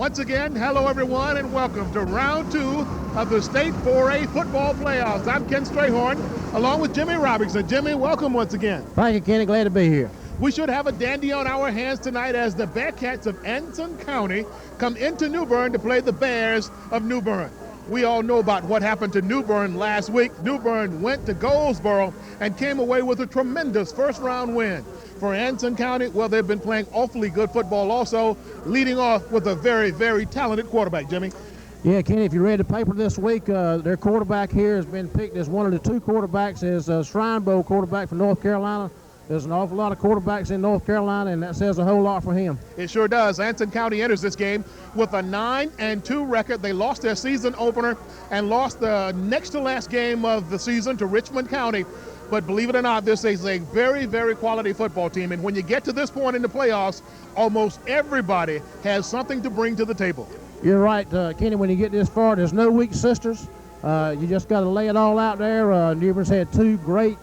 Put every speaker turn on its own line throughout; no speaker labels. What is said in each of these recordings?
Once again, hello everyone and welcome to round 2 of the State 4A football playoffs. I'm Ken Strayhorn along with Jimmy Robinson. Jimmy, welcome once again.
Thank you, Kenny. Glad to be here.
We should have a dandy on our hands tonight as the Bearcats of Anson County come into Newburn to play the Bears of Newburn. We all know about what happened to Newburn last week. Newburn went to Goldsboro and came away with a tremendous first-round win. For Anson County, well, they've been playing awfully good football also, leading off with a very, very talented quarterback, Jimmy.
Yeah, Kenny, if you read the paper this week, their quarterback here has been picked as one of the 2 quarterbacks as a Shrine Bowl quarterback for North Carolina. There's an awful lot of quarterbacks in North Carolina, and that says a whole lot for him.
It sure does. Anson County enters this game with a 9-2 record. They lost their season opener and lost the next to last game of the season to Richmond County. But believe it or not, this is a very, very quality football team. And when you get to this point in the playoffs, almost everybody has something to bring to the table.
You're right, Kenny. When you get this far, there's no weak sisters. You just got to lay it all out there. Newburn's had 2 great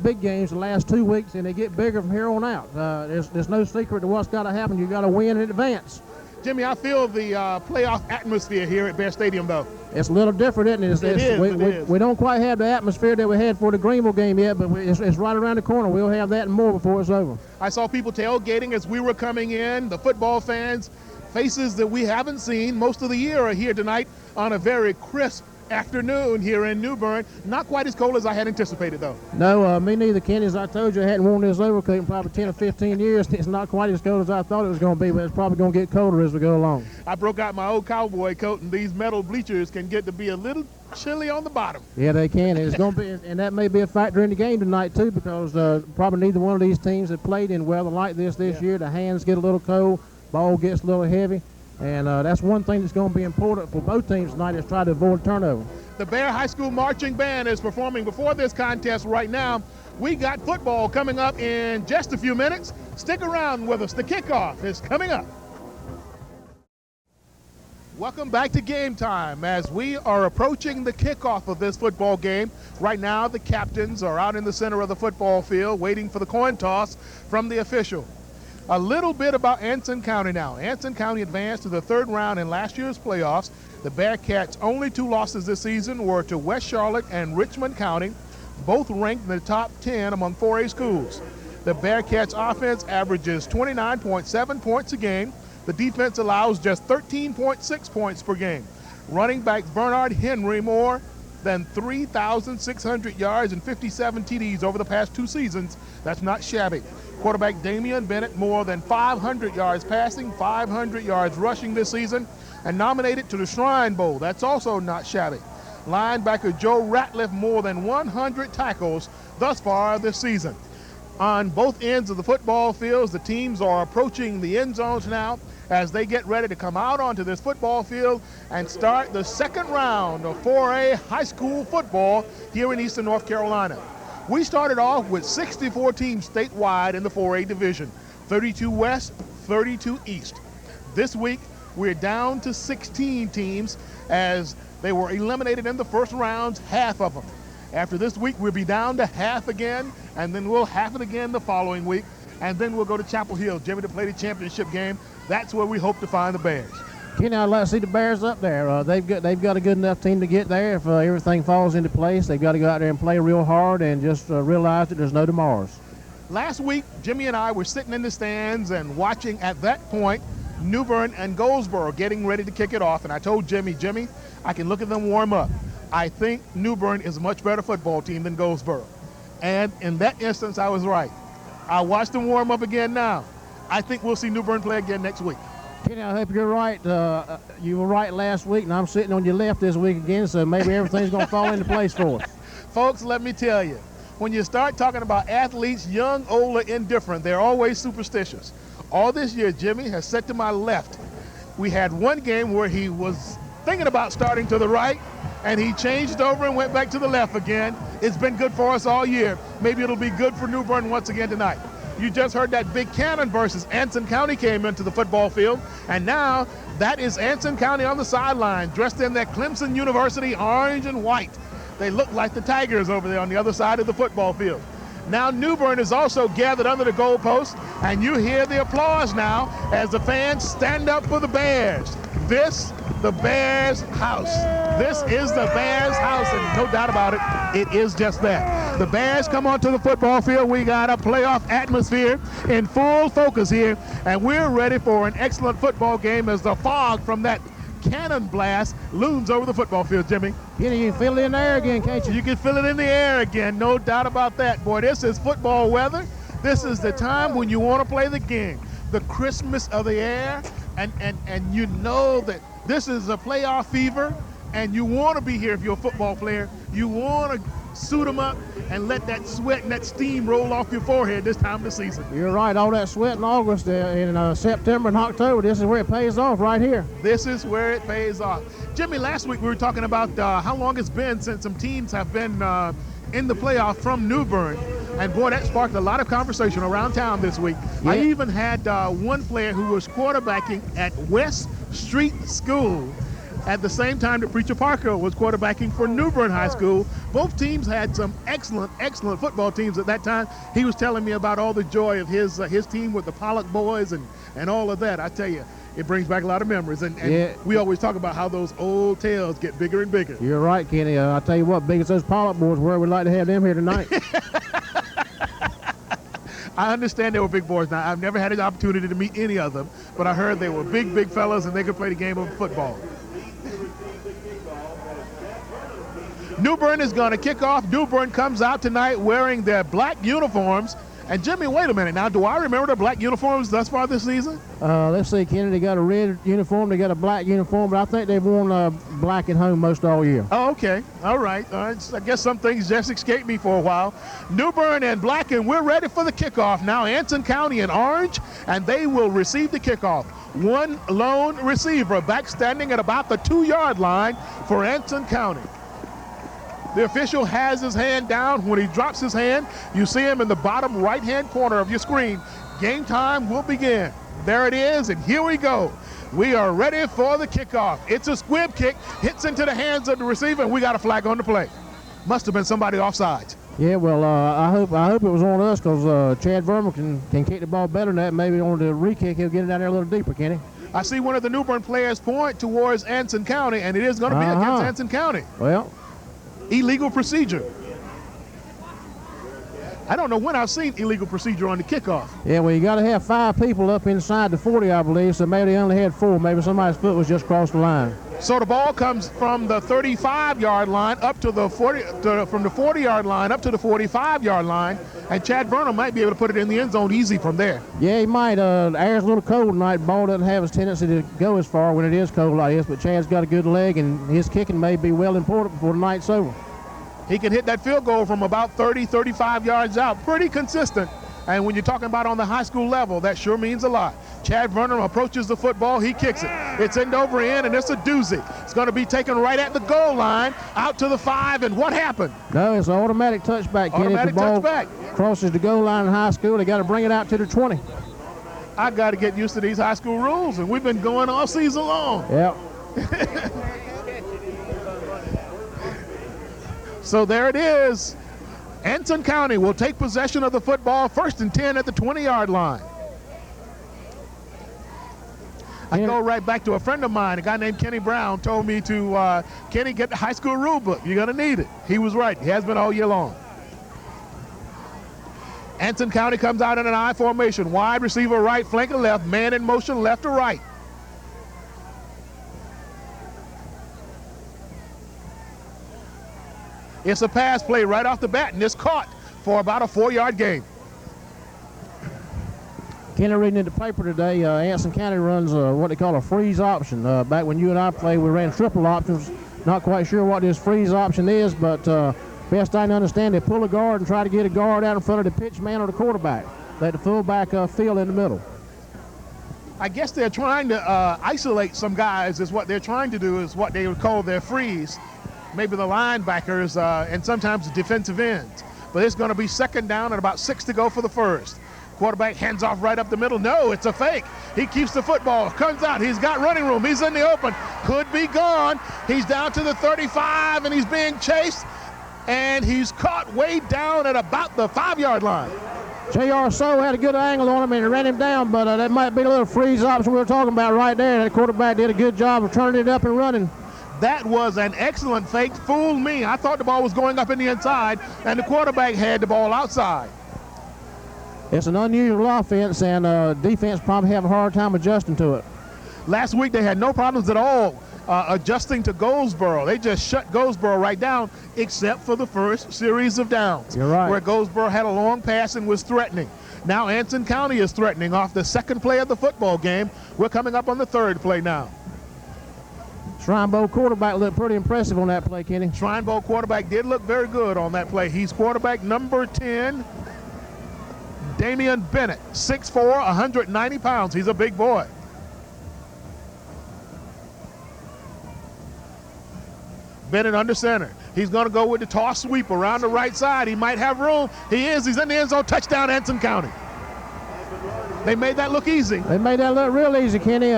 big games the last 2 weeks, and they get bigger from here on out. There's no secret to what's got to happen. You got to win in advance.
Jimmy, I feel the playoff atmosphere here at Bear Stadium, though.
It's a little different, isn't it?
It is.
We don't quite have the atmosphere that we had for the Greenville game yet, but it's right around the corner. We'll have that and more before it's over.
I saw people tailgating as we were coming in. The football fans, faces that we haven't seen most of the year, are here tonight on a very crisp afternoon here in Newburn. Not quite as cold as I had anticipated, though.
No, me neither, Kenny. As I told you, I hadn't worn this overcoat in probably 10 or 15 years. It's not quite as cold as I thought it was going to be, but it's probably going to get colder as we go along.
I broke out my old cowboy coat, and these metal bleachers can get to be a little chilly on the bottom.
Yeah, they can. It's going to be, and that may be a factor in the game tonight too, because probably neither one of these teams have played in weather like this year. The hands get a little cold, ball gets a little heavy. And that's one thing that's going to be important for both teams tonight, is try to avoid turnover.
The Bear High School Marching Band is performing before this contest right now. We got football coming up in just a few minutes. Stick around with us. The kickoff is coming up. Welcome back to Game Time as we are approaching the kickoff of this football game. Right now, the captains are out in the center of the football field waiting for the coin toss from the official. A little bit about Anson County now. Anson County advanced to the 3rd round in last year's playoffs. The Bearcats' only 2 losses this season were to West Charlotte and Richmond County, both ranked in the top 10 among 4A schools. The Bearcats' offense averages 29.7 points a game. The defense allows just 13.6 points per game. Running backs Bernard Henry more than 3,600 yards and 57 TDs over the past 2 seasons. That's not shabby. Quarterback Damian Bennett more than 500 yards passing, 500 yards rushing this season, and nominated to the Shrine Bowl. That's also not shabby. Linebacker Joe Ratliff more than 100 tackles thus far this season. On both ends of the football fields, the teams are approaching the end zones now as they get ready to come out onto this football field and start the 2nd round of 4A high school football here in Eastern North Carolina. We started off with 64 teams statewide in the 4A division, 32 West, 32 East. This week, we're down to 16 teams as they were eliminated in the first rounds, half of them. After this week, we'll be down to half again, and then we'll half it again the following week, and then we'll go to Chapel Hill, Jimmy, to play the championship game. That's where we hope to find the Bears.
Kenny, I'd like to see the Bears up there. They've got a good enough team to get there. If everything falls into place, they've got to go out there and play real hard and just realize that there's no tomorrows.
Last week, Jimmy and I were sitting in the stands and watching, at that point, Newburn and Goldsboro getting ready to kick it off. And I told Jimmy, I can look at them warm up. I think Newburn is a much better football team than Goldsboro. And in that instance, I was right. I watched them warm up again now. I think we'll see Newburn play again next week.
Kenny, I hope you're right. You were right last week, and I'm sitting on your left this week again, so maybe everything's going to fall into place for us.
Folks, let me tell you, when you start talking about athletes, young, old, or indifferent, they're always superstitious. All this year, Jimmy has sat to my left. We had one game where he was thinking about starting to the right, and he changed over and went back to the left again. It's been good for us all year. Maybe it'll be good for Newburn once again tonight. You just heard that Big Cannon versus Anson County came into the football field, and now that is Anson County on the sideline, dressed in that Clemson University orange and white. They look like the Tigers over there on the other side of the football field. Now Newburn is also gathered under the goalpost, and you hear the applause now as the fans stand up for the Bears. This, the Bears house. This is the Bears house, and no doubt about it, it is just that. The Bears come onto the football field. We got a playoff atmosphere in full focus here, and we're ready for an excellent football game as the fog from that cannon blast looms over the football field, Jimmy.
You can feel it in the air again, can't you?
You can feel it in the air again, no doubt about that. Boy, this is football weather. This is the time when you want to play the game. The Christmas of the air, and you know that this is a playoff fever, and you want to be here if you're a football player. You want to suit them up and let that sweat and that steam roll off your forehead this time of the season.
You're right. All that sweat in August, in September and October, this is where it pays off right here.
This is where it pays off. Jimmy, last week we were talking about how long it's been since some teams have been in the playoff from Newburn. And boy, that sparked a lot of conversation around town this week. Yeah. I even had one player who was quarterbacking at West Street School at the same time that Preacher Parker was quarterbacking for Newburn High School. Both teams had some excellent football teams at that time. He was telling me about all the joy of his team with the Pollock boys and all of that. I tell you, it brings back a lot of memories. And yeah, we always talk about how those old tales get bigger and bigger.
You're right, Kenny. I'll tell you what, big as those Pollock boys were, we'd like to have them here tonight.
I understand they were big boys. Now, I've never had an opportunity to meet any of them, but I heard they were big fellas and they could play the game of football. Newburn is going to kick off. Newburn comes out tonight wearing their black uniforms. And Jimmy, wait a minute now. Do I remember the black uniforms thus far this season?
Let's see, Kenny. They got a red uniform. They got a black uniform, but I think they've worn black at home most all year.
Oh, okay. All right. I guess some things just escaped me for a while. Newburn and black, and we're ready for the kickoff. Now Anson County in orange, and they will receive the kickoff. One lone receiver back standing at about the 2-yard line for Anson County. The official has his hand down. When he drops his hand, you see him in the bottom right-hand corner of your screen. Game time will begin. There it is, and here we go. We are ready for the kickoff. It's a squib kick, hits into the hands of the receiver, and we got a flag on the play. Must have been somebody offsides.
Yeah, well, I hope it was on us because Chad Verma can kick the ball better than that. Maybe on the re-kick, he'll get it down there a little deeper, Kenny.
I see one of the Newburn players point towards Anson County, and it is going to be against Anson County.
Well,
illegal procedure. I don't know when I've seen illegal procedure on the kickoff.
Yeah, well, you got to have 5 people up inside the 40, I believe, so maybe they only had 4. Maybe somebody's foot was just across the line.
So the ball comes from the 35-yard line up to the 40, from the 40-yard line up to the 45-yard line, and Chad Burnham might be able to put it in the end zone easy from there.
Yeah, he might. The air's a little cold tonight. Ball doesn't have his tendency to go as far when it is cold like this, but Chad's got a good leg, and his kicking may be well important before the night's over.
He can hit that field goal from about 30, 35 yards out. Pretty consistent. And when you're talking about on the high school level, that sure means a lot. Chad Vernon approaches the football. He kicks it. It's end over end, and it's a doozy. It's going to be taken right at the goal line, out to the 5, and what happened?
No, it's an automatic touchback, Kenny.
Automatic touchback.
Crosses the goal line in high school. They got to bring it out to the 20.
I got to get used to these high school rules, and we've been going all season long.
Yep.
So there it is. Anson County will take possession of the football, 1st and 10 at the 20-yard line. I go right back to a friend of mine, a guy named Kenny Brown, told me to, Kenny, get the high school rule book. You're going to need it. He was right. He has been all year long. Anson County comes out in an I formation. Wide receiver right, flanker left, man in motion left to right. It's a pass play right off the bat, and it's caught for about a 4-yard gain.
Kenny, reading in the paper today, Anson County runs what they call a freeze option. Back when you and I played, we ran triple options. Not quite sure what this freeze option is, but best I can understand, they pull a guard and try to get a guard out in front of the pitch man or the quarterback. Let the fullback field in the middle.
I guess they're trying to isolate some guys is what they're trying to do, is what they would call their freeze. Maybe the linebackers and sometimes the defensive ends. But it's going to be 2nd down and about 6 to go for the 1st. Quarterback hands off right up the middle. No, it's a fake. He keeps the football, comes out. He's got running room. He's in the open. Could be gone. He's down to the 35, and he's being chased. and he's caught way down at about the 5-yard line.
J.R. So had a good angle on him and he ran him down, but that might be a little freeze option we were talking about right there. That quarterback did a good job of turning it up and running.
That was an excellent fake. Fooled me. I thought the ball was going up in the inside, and the quarterback had the ball outside.
It's an unusual offense, and defense probably have a hard time adjusting to it.
Last week they had no problems at all adjusting to Goldsboro. They just shut Goldsboro right down, except for the first series of downs.
You're right.
Where Goldsboro had a long pass and was threatening. Now Anson County is threatening off the second play of the football game. We're coming up on the third play now.
Shrine Bowl quarterback looked pretty impressive on that play, Kenny.
Shrine Bowl quarterback did look very good on that play. He's quarterback number 10, Damian Bennett, 6'4", 190 pounds. He's a big boy. Bennett under center. He's going to go with the toss sweep around the right side. He might have room. He is. He's in the end zone. Touchdown, Anson County. They made that look easy.
They made that look real easy, Kenny.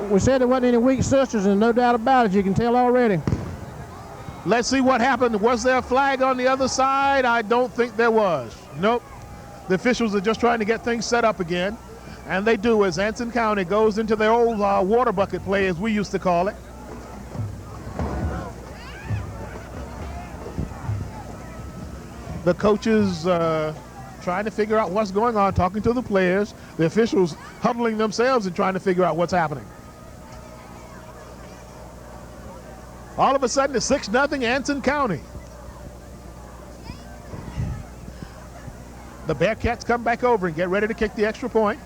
We said there wasn't any weak sisters, and no doubt about it. You can tell already.
Let's see what happened. Was there a flag on the other side? I don't think there was. Nope. The officials are just trying to get things set up again. And they do as Anson County goes into their old water bucket play, as we used to call it. The coaches trying to figure out what's going on, talking to the players. The officials huddling themselves and trying to figure out what's happening. All of a sudden, it's 6-0 Anson County. The Bearcats come back over and get ready to kick the extra point.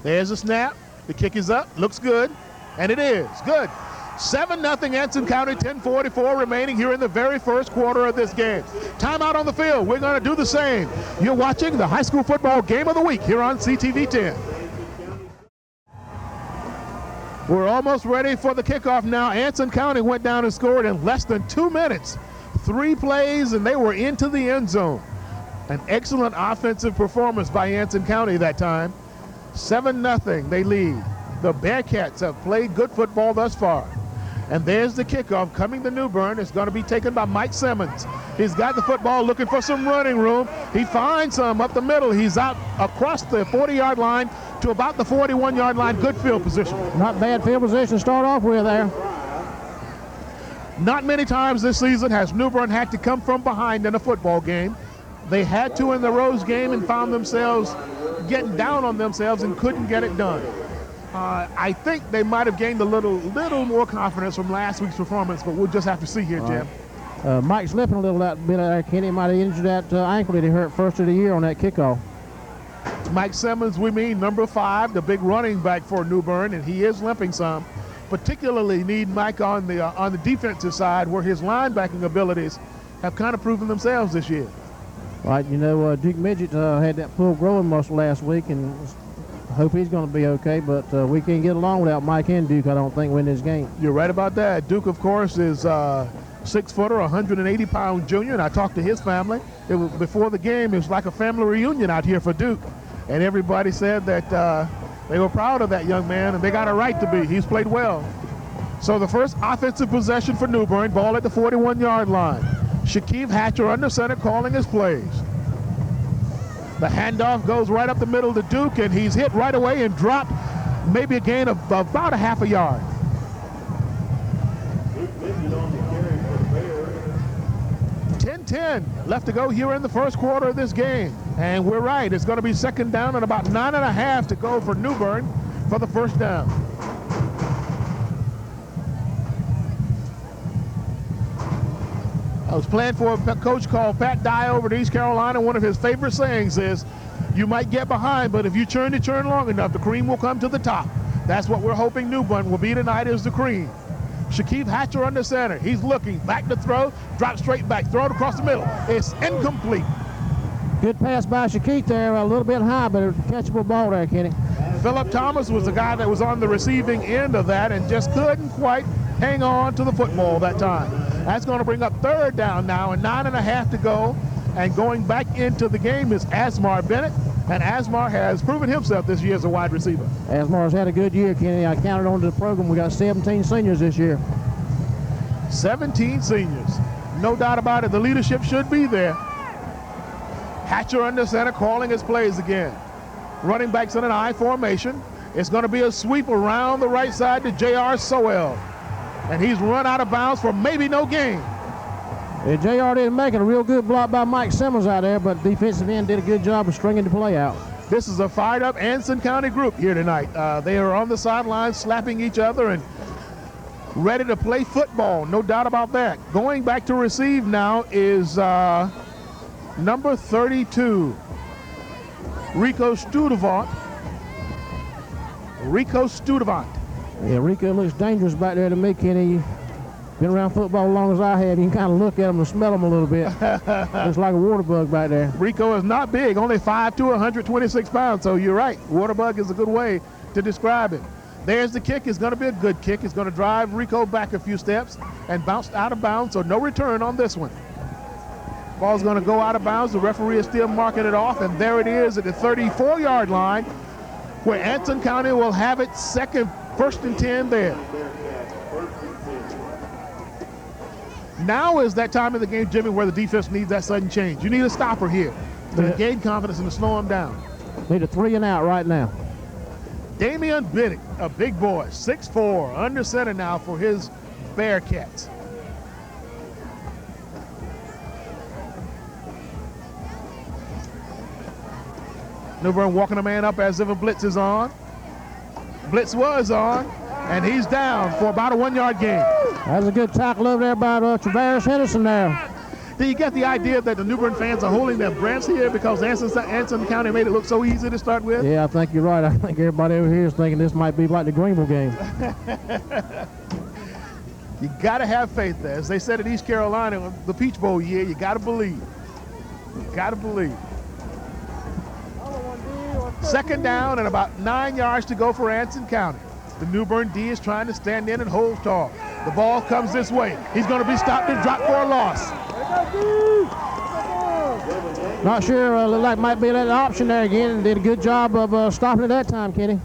There's a snap. The kick is up. Looks good. And it is. Good. 7-0 Anson County, 10:44 remaining here in the very first quarter of this game. Timeout on the field. We're going to do the same. You're watching the high school football game of the week here on CTV 10. We're almost ready for the kickoff now. Anson County went down and scored in less than 2 minutes. 3 plays, and they were into the end zone. An excellent offensive performance by Anson County that time. 7-0, they lead. The Bearcats have played good football thus far. And there's the kickoff coming to Newburn. It's going to be taken by Mike Simmons. He's got the football looking for some running room. He finds some up the middle. He's out across the 40-yard line to about the 41-yard line. Good field position.
Not bad field position to start off with there.
Not many times this season has Newburn had to come from behind in a football game. They had to in the Rose game and found themselves getting down on themselves and couldn't get it done. I think they might have gained a little more confidence from last week's performance, but we'll just have to see here, Jim.
Mike's slipping a little bit there, Kenny. Might have injured that ankle that he hurt first of the year on that kickoff.
Mike Simmons, we mean number 5, the big running back for Newburn, and he is limping some. Particularly need Mike on the defensive side, where his linebacking abilities have kind of proven themselves this year.
Right, you know, Duke Midget had that pulled growing muscle last week, and hope he's going to be okay, but we can't get along without Mike and Duke, I don't think, win this game.
You're right about that. Duke, of course, is 6-footer, 180-pound junior, and I talked to his family. It was before the game. It was like a family reunion out here for Duke, and everybody said that they were proud of that young man, and they got a right to be. He's played well. So the first offensive possession for Newburn, ball at the 41-yard line. Shaquille Hatcher under center calling his plays. The handoff goes right up the middle to Duke, and he's hit right away and dropped maybe a gain of about a half a yard. Left to go here in the first quarter of this game. And we're right, it's going to be second down and about 9.5 to go for Newburn for the first down. I was playing for a coach called Pat Dye over to East Carolina. One of his favorite sayings is, you might get behind, but if you turn long enough, the cream will come to the top. That's what we're hoping Newburn will be tonight, is the cream. Shaquille Hatcher under center. He's looking back to throw, drop straight back, throw it across the middle. It's incomplete.
Good pass by Shaquille there, a little bit high, but a catchable ball there, Kenny.
Philip Thomas was the guy that was on the receiving end of that and just couldn't quite hang on to the football that time. That's going to bring up third down now and 9.5 to go. And going back into the game is Asmar Bennett. And Asmar has proven himself this year as a wide receiver.
Asmar's had a good year, Kenny. I counted on to the program. We got 17 seniors this year.
17 seniors. No doubt about it, the leadership should be there. Hatcher under center calling his plays again. Running backs in an I formation. It's going to be a sweep around the right side to J.R. Sowell. And he's run out of bounds for maybe no gain.
Yeah, J.R. didn't make it. A real good block by Mike Simmons out there, but defensive end did a good job of stringing the play out.
This is a fired-up Anson County group here tonight. They are on the sidelines slapping each other and ready to play football, no doubt about that. Going back to receive now is number 32, Rico Studevant. Yeah, Rico looks dangerous back there to me, Kenny. Been around football as long as I have. You can kind of look at him and smell him a little bit. Looks like a water bug back there. Rico is not big, only 5'2", 126 pounds, so you're right. Water bug is a good way to describe it. There's the kick. It's going to be a good kick. It's going to drive Rico back a few steps and bounce out of bounds, so no return on this one. Ball's going to go out of bounds. The referee is still marking it off, and there it is at the 34-yard line, where Anson County will have it first and 10 there. Now is that time of the game, Jimmy, where the defense needs that sudden change. You need a stopper here to gain confidence and to slow them down.
Need a 3 and out right now.
Damian Biddick, a big boy, 6'4", under center now for his Bearcats. Newburn walking a man up as if a blitz is on. Blitz was on, and he's down for about a 1-yard gain.
That was a good tackle over there by Travaris Henderson there.
Do you get the idea that the Newburn fans are holding their breaths here because Anson County made it look so easy to start with?
Yeah, I think you're right. I think everybody over here is thinking this might be like the Greenville game.
You got to have faith there. As they said at East Carolina, the Peach Bowl year, you got to believe. You got to believe. Second down and about 9 yards to go for Anson County. The Newburn D is trying to stand in and hold tall. The ball comes this way. He's going to be stopped and dropped for a loss.
Not sure. Looked like might be that option there again, and did a good job of stopping it that time, Kenny.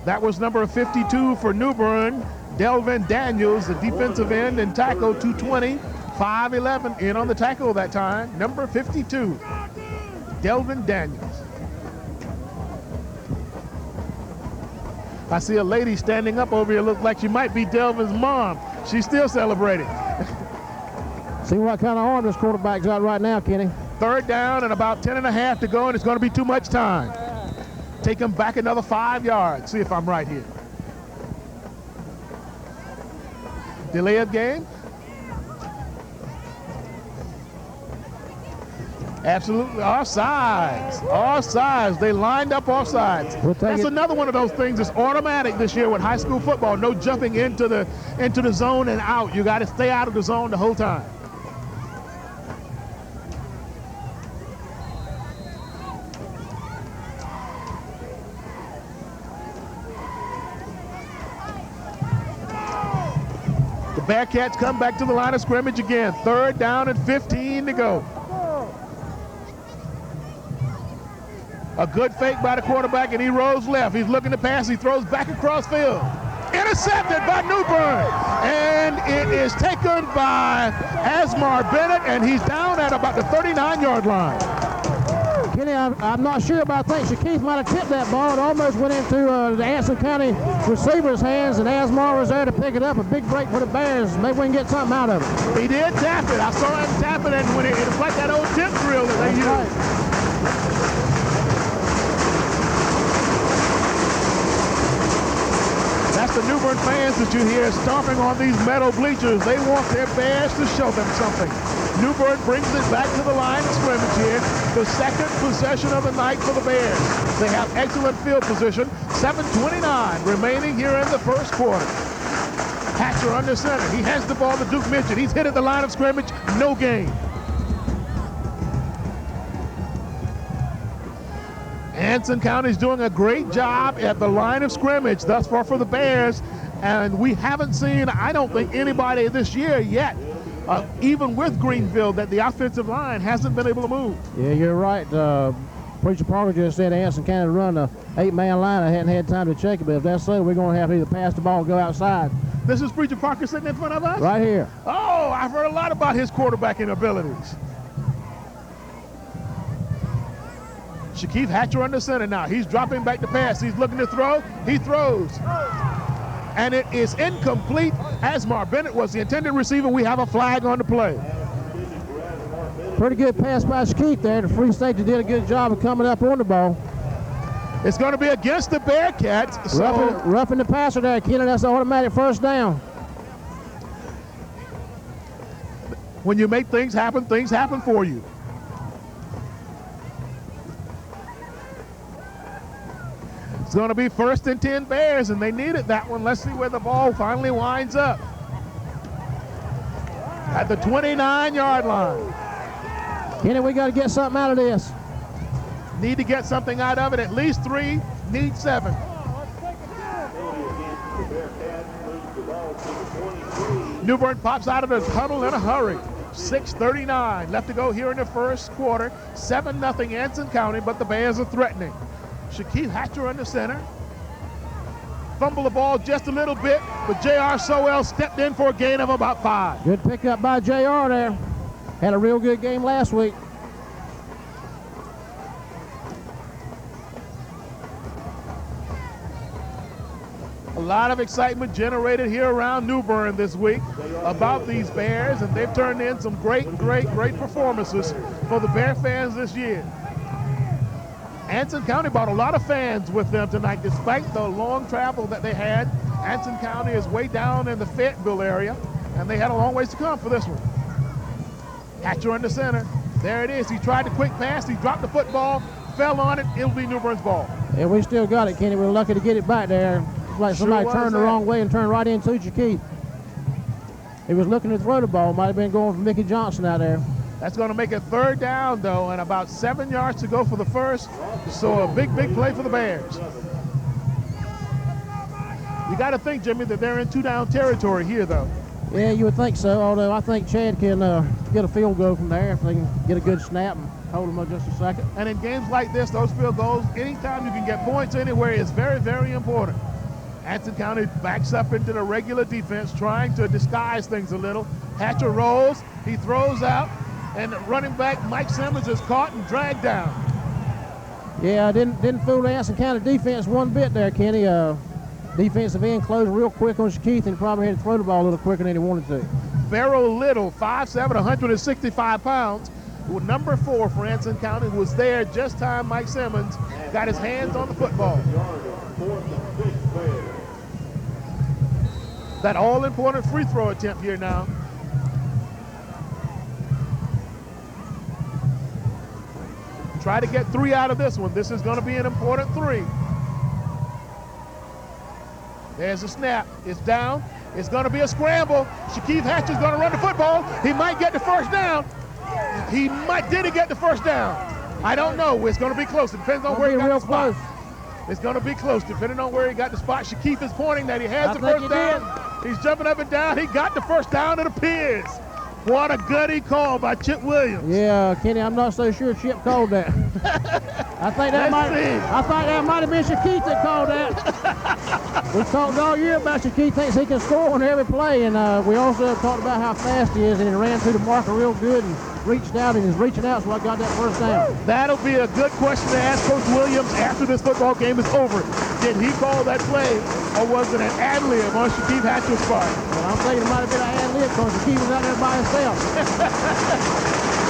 That was number 52 for Newburn, Delvin Daniels, the defensive end and tackle, 220, 5'11", in on the tackle that time. Number 52, Delvin Daniels. I see a lady standing up over here. Looks like she might be Delvin's mom. She's still celebrating.
See what kind of arm this quarterback's got right now, Kenny.
Third down and about 10.5 to go, and it's going to be too much time. Take him back another 5 yards. See if I'm right here. Delay of game. Absolutely offsides. Offsides. They lined up offsides. That's another one of those things that's automatic this year with high school football. No jumping into the zone and out. You got to stay out of the zone the whole time. The Bearcats come back to the line of scrimmage again. Third down and 15 to go. A good fake by the quarterback, and he rolls left. He's looking to pass. He throws back across field. Intercepted by Newburn, and it is taken by Asmar Bennett, and he's down at about the 39-yard line.
Kenny, I'm not sure, but I think Shaquille might have tipped that ball. It almost went into the Anson County receiver's hands, and Asmar was there to pick it up. A big break for the Bears. Maybe we can get something out of it.
He did tap it. I saw him tap it, and when it was like that old tip drill that they used. Right. That's the Newburn fans that you hear stomping on these metal bleachers. They want their Bears to show them something. Newburn brings it back to the line of scrimmage here. The second possession of the night for the Bears. They have excellent field position. 7:29 remaining here in the first quarter. Hatcher under center. He has the ball to Duke Mitchell. He's hit at the line of scrimmage. No gain. Anson County's doing a great job at the line of scrimmage thus far for the Bears, and we haven't seen, I don't think, anybody this year yet, even with Greenville, that the offensive line hasn't been able to move.
Yeah, you're right. Preacher Parker just said Anson County run a 8-man line. I hadn't had time to check it, but if that's so, we're going to have to either pass the ball or go outside.
This is Preacher Parker sitting in front of us?
Right here.
Oh, I've heard a lot about his quarterbacking abilities. Shaquille Hatcher under center now. He's dropping back to pass. He's looking to throw. He throws. And it is incomplete. Asmar Bennett was the intended receiver. We have a flag on the play.
Pretty good pass by Shaquille there. The free safety did a good job of coming up on the ball.
It's going to be against the Bearcats. So
roughing the passer there, Kenny. That's the automatic first down.
when you make things happen for you. It's going to be 1st and 10 Bears, and they needed that one. Let's see where the ball finally winds up. At the 29-yard line.
Kenny, we got to get something out of this.
Need to get something out of it. At least 3, need 7. Newburn pops out of the huddle in a hurry. 6:39 left to go here in the first quarter. 7-0 Anson County, but the Bears are threatening. Shaquille Hatcher under center. Fumble the ball just a little bit, but J.R. Sowell stepped in for a gain of about 5.
Good pickup by J.R. there. Had a real good game last week.
A lot of excitement generated here around Newburn this week about these Bears, and they've turned in some great performances for the Bear fans this year. Anson County brought a lot of fans with them tonight, despite the long travel that they had. Anson County is way down in the Fayetteville area, and they had a long ways to come for this one. Hatcher in the center. There it is. He tried the quick pass. He dropped the football, fell on it. It'll be Newburn's ball.
Yeah, we still got it, Kenny. We're lucky to get it back there. It's like somebody turned the wrong way and turned right into Shaquille. He was looking to throw the ball. Might have been going for Mickey Johnson out there.
That's going to make it 3rd down, though, and about 7 yards to go for the first. So a big play for the Bears. You got to think, Jimmy, that they're in 2-down territory here, though.
Yeah, you would think so, although I think Chad can get a field goal from there if they can get a good snap and hold them up just a second.
And in games like this, those field goals, anytime you can get points anywhere is very important. Anson County backs up into the regular defense, trying to disguise things a little. Hatcher rolls, he throws out, and the running back Mike Simmons is caught and dragged down.
Yeah, didn't fool the Anson County defense one bit there, Kenny. Defensive end closed real quick on Shaquille and probably had to throw the ball a little quicker than he wanted to.
Farrell Little, 5'7", 165 pounds, with number 4 for Anson County, was there just time Mike Simmons got his hands on the football. That all-important free throw attempt here now. Try to get 3 out of this one. This is going to be an important 3. There's a snap. It's down. It's going to be a scramble. Shaquille Hatcher's going to run the football. He might get the first down. Did he get the first down? I don't know. It's going to be close. It depends on where he got the spot. It's going to be close, depending on where he got the spot. Shaquille is pointing that he has the first down. He's jumping up and down. He got the first down, it appears. What a gutty call by Chip Williams.
Yeah, Kenny, I'm not so sure Chip called that. I think that might have been Shaquille that called that. We talked all year about Shaquille thinks he can score on every play, and we also talked about how fast he is, and he ran through the marker real good and reached out, and he's reaching out, so I got that first down.
That'll be a good question to ask Coach Williams after this football game is over. Did he call that play, or was it an ad-lib on Shaquille Hatcher's part?
Well, I'm thinking it might have been an ad-lib because Shaquille was out there by himself.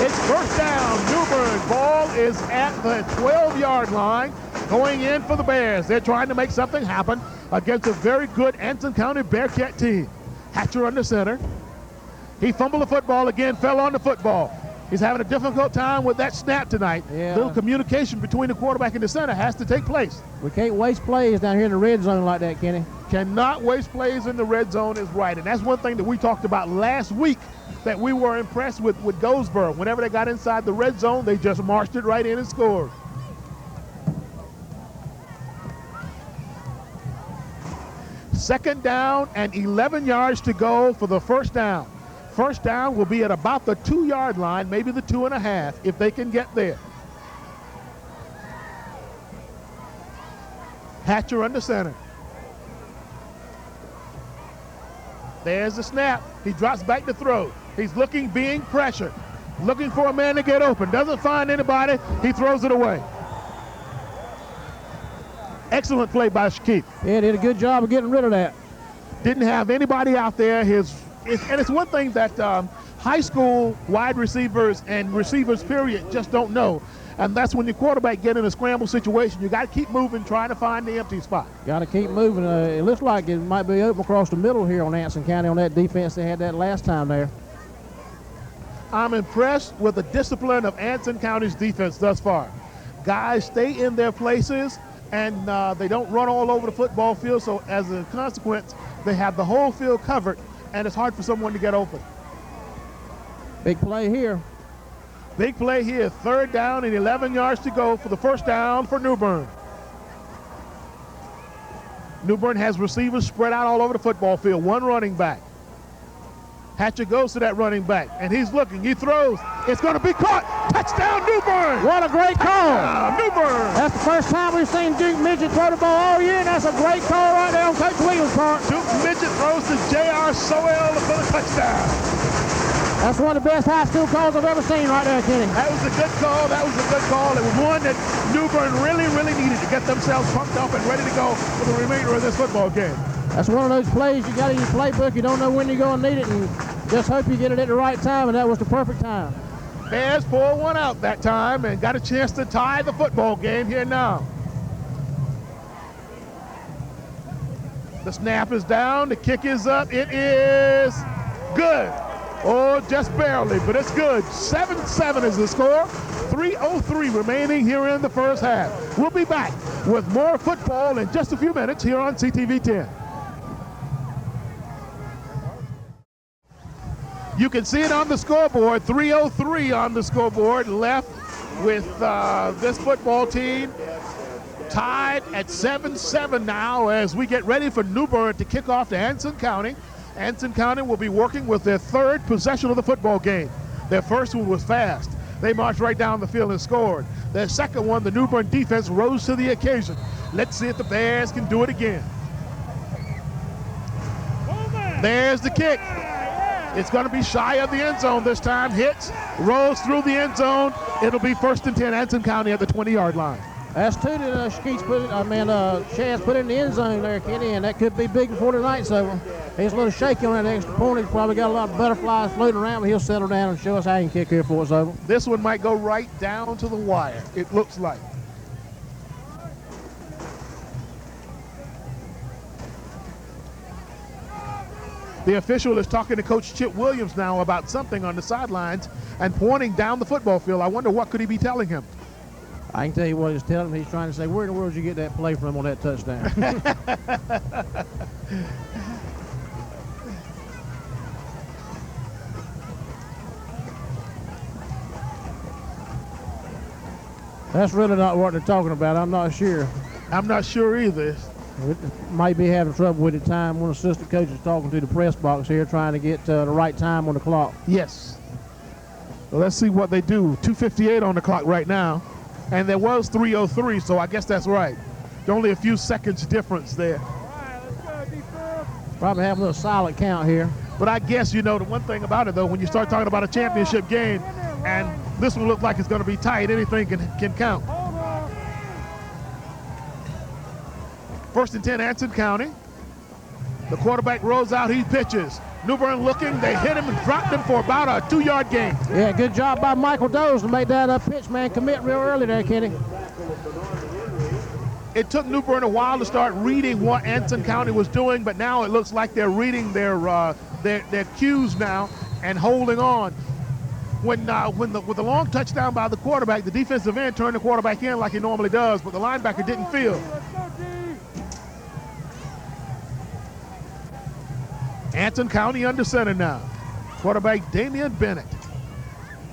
It's 1st down. Newburn. Ball is at the 12-yard line, going in for the Bears. They're trying to make something happen against a very good Anson County Bearcat team. Hatcher under center. He fumbled the football again, fell on the football. He's having a difficult time with that snap tonight.
Yeah.
Little communication between the quarterback and the center has to take place.
We can't waste plays down here in the red zone like that, Kenny.
Cannot waste plays in the red zone is right. And that's one thing that we talked about last week that we were impressed with Goldsboro. Whenever they got inside the red zone, they just marched it right in and scored. Second down and 11 yards to go for the first down. First down will be at about the 2-yard line, maybe the 2.5, if they can get there. Hatcher under center. There's the snap. He drops back to throw. He's looking, being pressured, looking for a man to get open. Doesn't find anybody. He throws it away. Excellent play by Shaquille.
Yeah, did a good job of getting rid of that.
Didn't have anybody out there. And it's one thing that high school wide receivers and receivers, period, just don't know. And that's when your quarterback get in a scramble situation. You got to keep moving, trying to find the empty spot.
Got to keep moving. It looks like it might be open across the middle here on Anson County on that defense. They had that last time there.
I'm impressed with the discipline of Anson County's defense thus far. Guys stay in their places, and they don't run all over the football field, so as a consequence, they have the whole field covered, and it's hard for someone to get open.
Big play here.
Big play here, 3rd down and 11 yards to go for the first down for Newburn. Newburn has receivers spread out all over the football field, 1 running back. Hatcher goes to that running back, and he's looking, he throws, it's going to be caught. Touchdown, Newburn!
What a great call!
Newburn!
That's the first time we've seen Duke Midget throw the ball all year, and that's a great call right there on Coach Williams' part.
Duke Midget throws to J.R. Sowell for the touchdown.
That's one of the best high school calls I've ever seen right there, Kenny.
That was a good call. That was a good call. It was one that Newburn really, really needed to get themselves pumped up and ready to go for the remainder of this football game.
That's one of those plays you got in your playbook. You don't know when you're going to need it, and just hope you get it at the right time, and that was the perfect time.
Bears pulled one out that time and got a chance to tie the football game here now. The snap is down. The kick is up. It is good. Oh, just barely, but it's good. 7-7 is the score. 3:03 remaining here in the first half. We'll be back with more football in just a few minutes here on CTV 10. You can see it on the scoreboard, 3:03 on the scoreboard, left with this football team tied at 7-7 now as we get ready for Newburn to kick off to Anson County. Anson County will be working with their 3rd possession of the football game. Their first one was fast. They marched right down the field and scored. Their second one, the Newburn defense rose to the occasion. Let's see if the Bears can do it again. There's the kick. It's going to be shy of the end zone this time. Hits, rolls through the end zone. It'll be 1st and 10, Anson County at the 20-yard line.
That's 2 that Chaz put in the end zone there, Kenny, and that could be big before the night's over. He's a little shaky on that extra point. He's probably got a lot of butterflies floating around, but he'll settle down and show us how he can kick here before it's over.
This one might go right down to the wire, it looks like. The official is talking to Coach Chip Williams now about something on the sidelines and pointing down the football field. I wonder what could he be telling him.
I can tell you what he's telling him. He's trying to say, where in the world did you get that play from on that touchdown? That's really not what they're talking about. I'm not sure.
I'm not sure either.
We might be having trouble with the time. One assistant coach is talking to the press box here, trying to get the right time on the clock.
Yes. Well, let's see what they do. 2:58 on the clock right now. And there was 3:03, so I guess that's right. Only a few seconds difference there.
Probably have a little solid count here.
But I guess, you know, the one thing about it, though, when you start talking about a championship game, and this one looks like it's going to be tight, anything can count. 1st and 10, Anson County. The quarterback rolls out, he pitches. Newburn looking, they hit him and dropped him for about a 2-yard gain.
Yeah, good job by Michael Doze to make that pitch man commit real early there, Kenny.
It took Newburn a while to start reading what Anson County was doing, but now it looks like they're reading their cues now and holding on. With the long touchdown by the quarterback, the defensive end turned the quarterback in like he normally does, but the linebacker didn't feel. Anson County under center now. Quarterback Damian Bennett.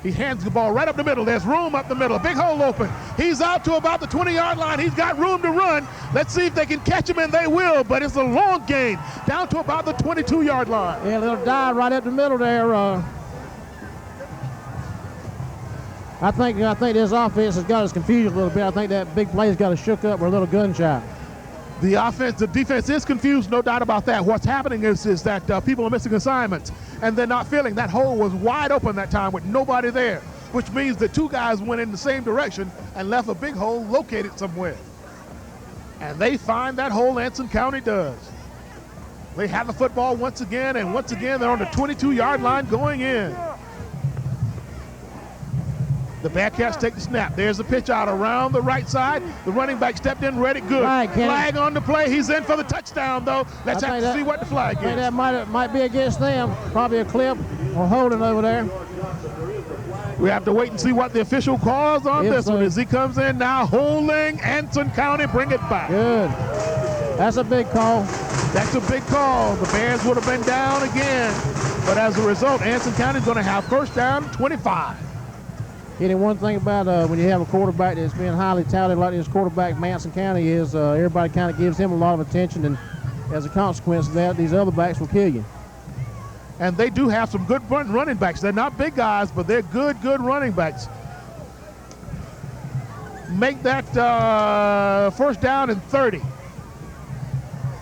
He hands the ball right up the middle. There's room up the middle. Big hole open. He's out to about the 20-yard line. He's got room to run. Let's see if they can catch him, and they will, but it's a long gain down to about the 22-yard line.
Yeah, a little dive right up the middle there. I think this offense has got us confused a little bit. I think that big play's got us shook up. We're a little gun shy.
The defense is confused, no doubt about that. What's happening is that people are missing assignments, and they're not feeling. That hole was wide open that time with nobody there, which means that two guys went in the same direction and left a big hole located somewhere. And they find that hole, Anson County does. They have the football once again, and once again they're on the 22-yard line going in. The Bearcats take the snap. There's the pitch out around the right side. The running back stepped in, ready, good. Flag on the play. He's in for the touchdown, though. Let's have to see what the flag is.
That might be against them. Probably a clip or holding over there.
We have to wait and see what the official calls on this one as he comes in now, holding Anson County, bring it back.
Good. That's a big call.
That's a big call. The Bears would have been down again, but as a result, Anson County is going to have first down 25.
Kenny, one thing about when you have a quarterback that's being highly touted like this quarterback from Anson County is everybody kind of gives him a lot of attention, and as a consequence of that, these other backs will kill you.
And they do have some good running backs. They're not big guys, but they're good running backs. Make that first down and 30.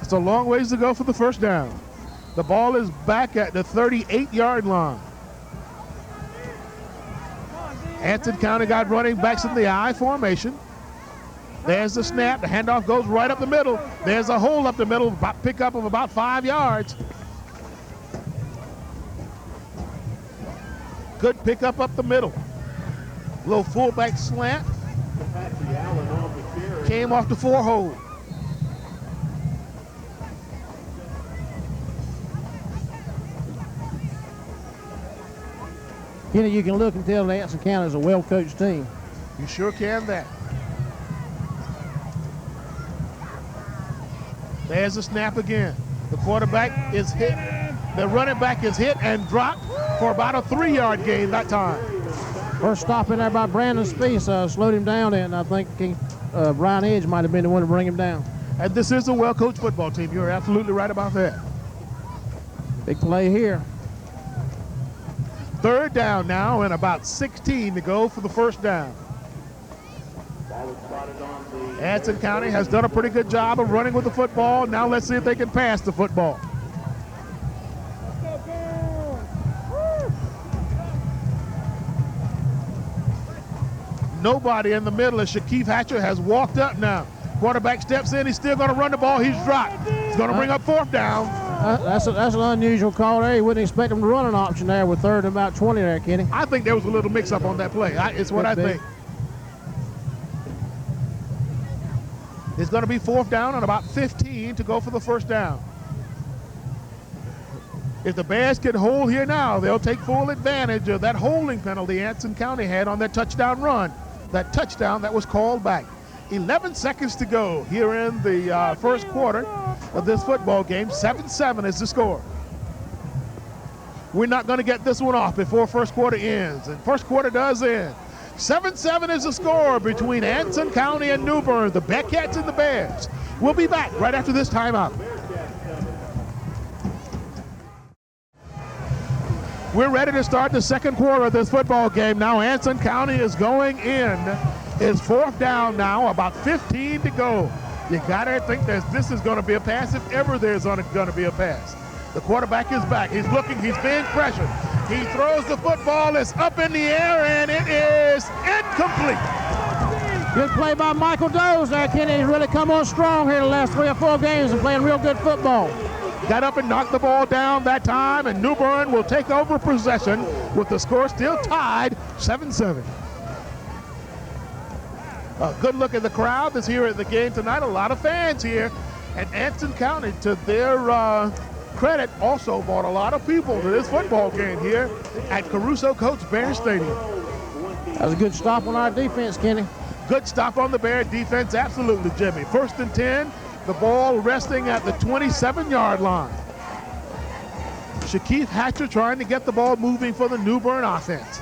It's a long ways to go for the first down. The ball is back at the 38-yard line. Anson County got running backs in the I formation. There's the snap. The handoff goes right up the middle. There's a hole up the middle, pickup of about 5 yards. Good pickup up the middle. Little fullback slant. Came off the 4-hole.
Kenny, you can look and tell that Anson County is a well-coached team.
You sure can that. There's the snap again. The quarterback is hit. The running back is hit and dropped for about a 3-yard gain that time.
First stop in there by Brandon Spees slowed him down, and I think Brian Edge might have been the one to bring him down.
And this is a well-coached football team. You're absolutely right about that.
Big play here.
Third down now and about 16 to go for the first down. Anson County has done a pretty good job of running with the football. Now let's see if they can pass the football. Nobody in the middle as Shaquille Hatcher has walked up now. Quarterback steps in. He's still going to run the ball. He's dropped. He's going to bring up fourth down.
That's an unusual call there. You wouldn't expect him to run an option there with third and about 20 there, Kenny.
I think there was a little mix-up on that play. It's what I think. It's going to be fourth down and about 15 to go for the first down. If the Bears can hold here now, they'll take full advantage of that holding penalty Anson County had on their touchdown run. That touchdown that was called back. 11 seconds to go here in the first quarter of this football game. 7-7 is the score. We're not going to get this one off before first quarter ends, and first quarter does end. 7-7 is the score between Anson County and Newburn, the Bearcats and the Bears. We'll be back right after this timeout. We're ready to start the second quarter of this football game. Now Anson County is going in. It's fourth down now, about 15 to go. You gotta think that this is gonna be a pass if ever there's gonna be a pass. The quarterback is back. He's looking, he's being pressured. He throws the football, it's up in the air, and it is incomplete.
Good play by Michael Doze there, Kenny. He's really come on strong here the last 3 or 4 games and playing real good football.
Got up and knocked the ball down that time, and Newburn will take over possession with the score still tied 7-7. A good look at the crowd that's here at the game tonight. A lot of fans here. And Anson County, to their credit, also brought a lot of people to this football game here at Caruso Coates Bear Stadium.
That was a good stop on our defense, Kenny.
Good stop on the Bear defense, absolutely, Jimmy. First and 10, the ball resting at the 27-yard line. Shaquille Hatcher trying to get the ball moving for the Newburn offense.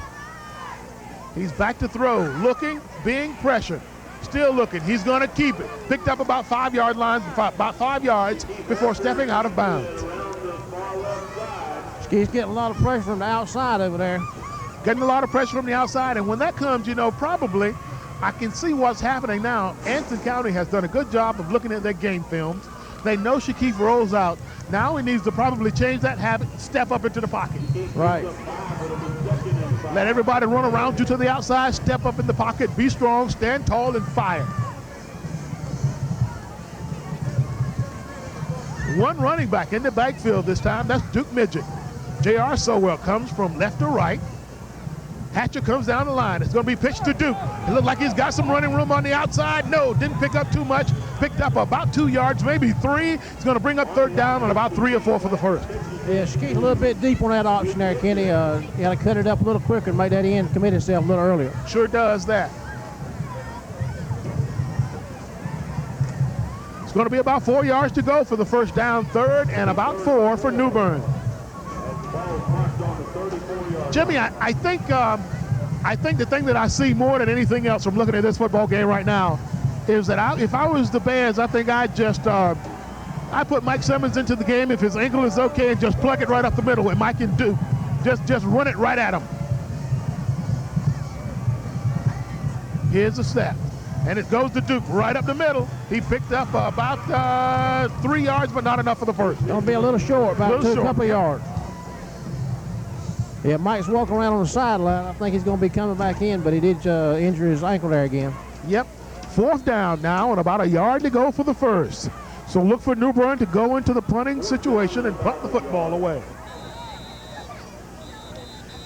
He's back to throw, looking, being pressured, still looking. He's going to keep it. Picked up about 5-yard lines, about 5 yards before stepping out of bounds.
He's getting a lot of pressure from the outside over there.
Getting a lot of pressure from the outside, and when that comes, you know, probably I can see what's happening now. Anson County has done a good job of looking at their game films. They know Shakif rolls out. Now he needs to probably change that habit, step up into the pocket.
Right.
Let everybody run around you to the outside, step up in the pocket, be strong, stand tall, and fire. One running back in the backfield this time. That's Duke Midget. J.R. Sowell comes from left to right. Hatcher comes down the line. It's going to be pitched to Duke. It looked like he's got some running room on the outside. No, didn't pick up too much. Picked up about 2 yards, maybe 3. He's going to bring up third down on about 3 or 4 for the first.
Yeah, Shakif a little bit deep on that option there, Kenny. You got to cut it up a little quicker and make that end commit itself a little earlier.
Sure does that. It's going to be about 4 yards to go for the first down, third, and about 4 for Newburn. Jimmy, I think the thing that I see more than anything else from looking at this football game right now is that if I was the Bears, I think I'd just I put Mike Simmons into the game if his ankle is okay and just plug it right up the middle. What Mike can do, just run it right at him. Here's the snap, and it goes to Duke right up the middle. He picked up about 3 yards, but not enough for the first.
Gonna be a little short, about a couple yards. Yeah, Mike's walking around on the sideline. I think he's going to be coming back in, but he did injure his ankle there again.
Yep. Fourth down now and about a yard to go for the first. So look for Newburn to go into the punting situation and punt the football away.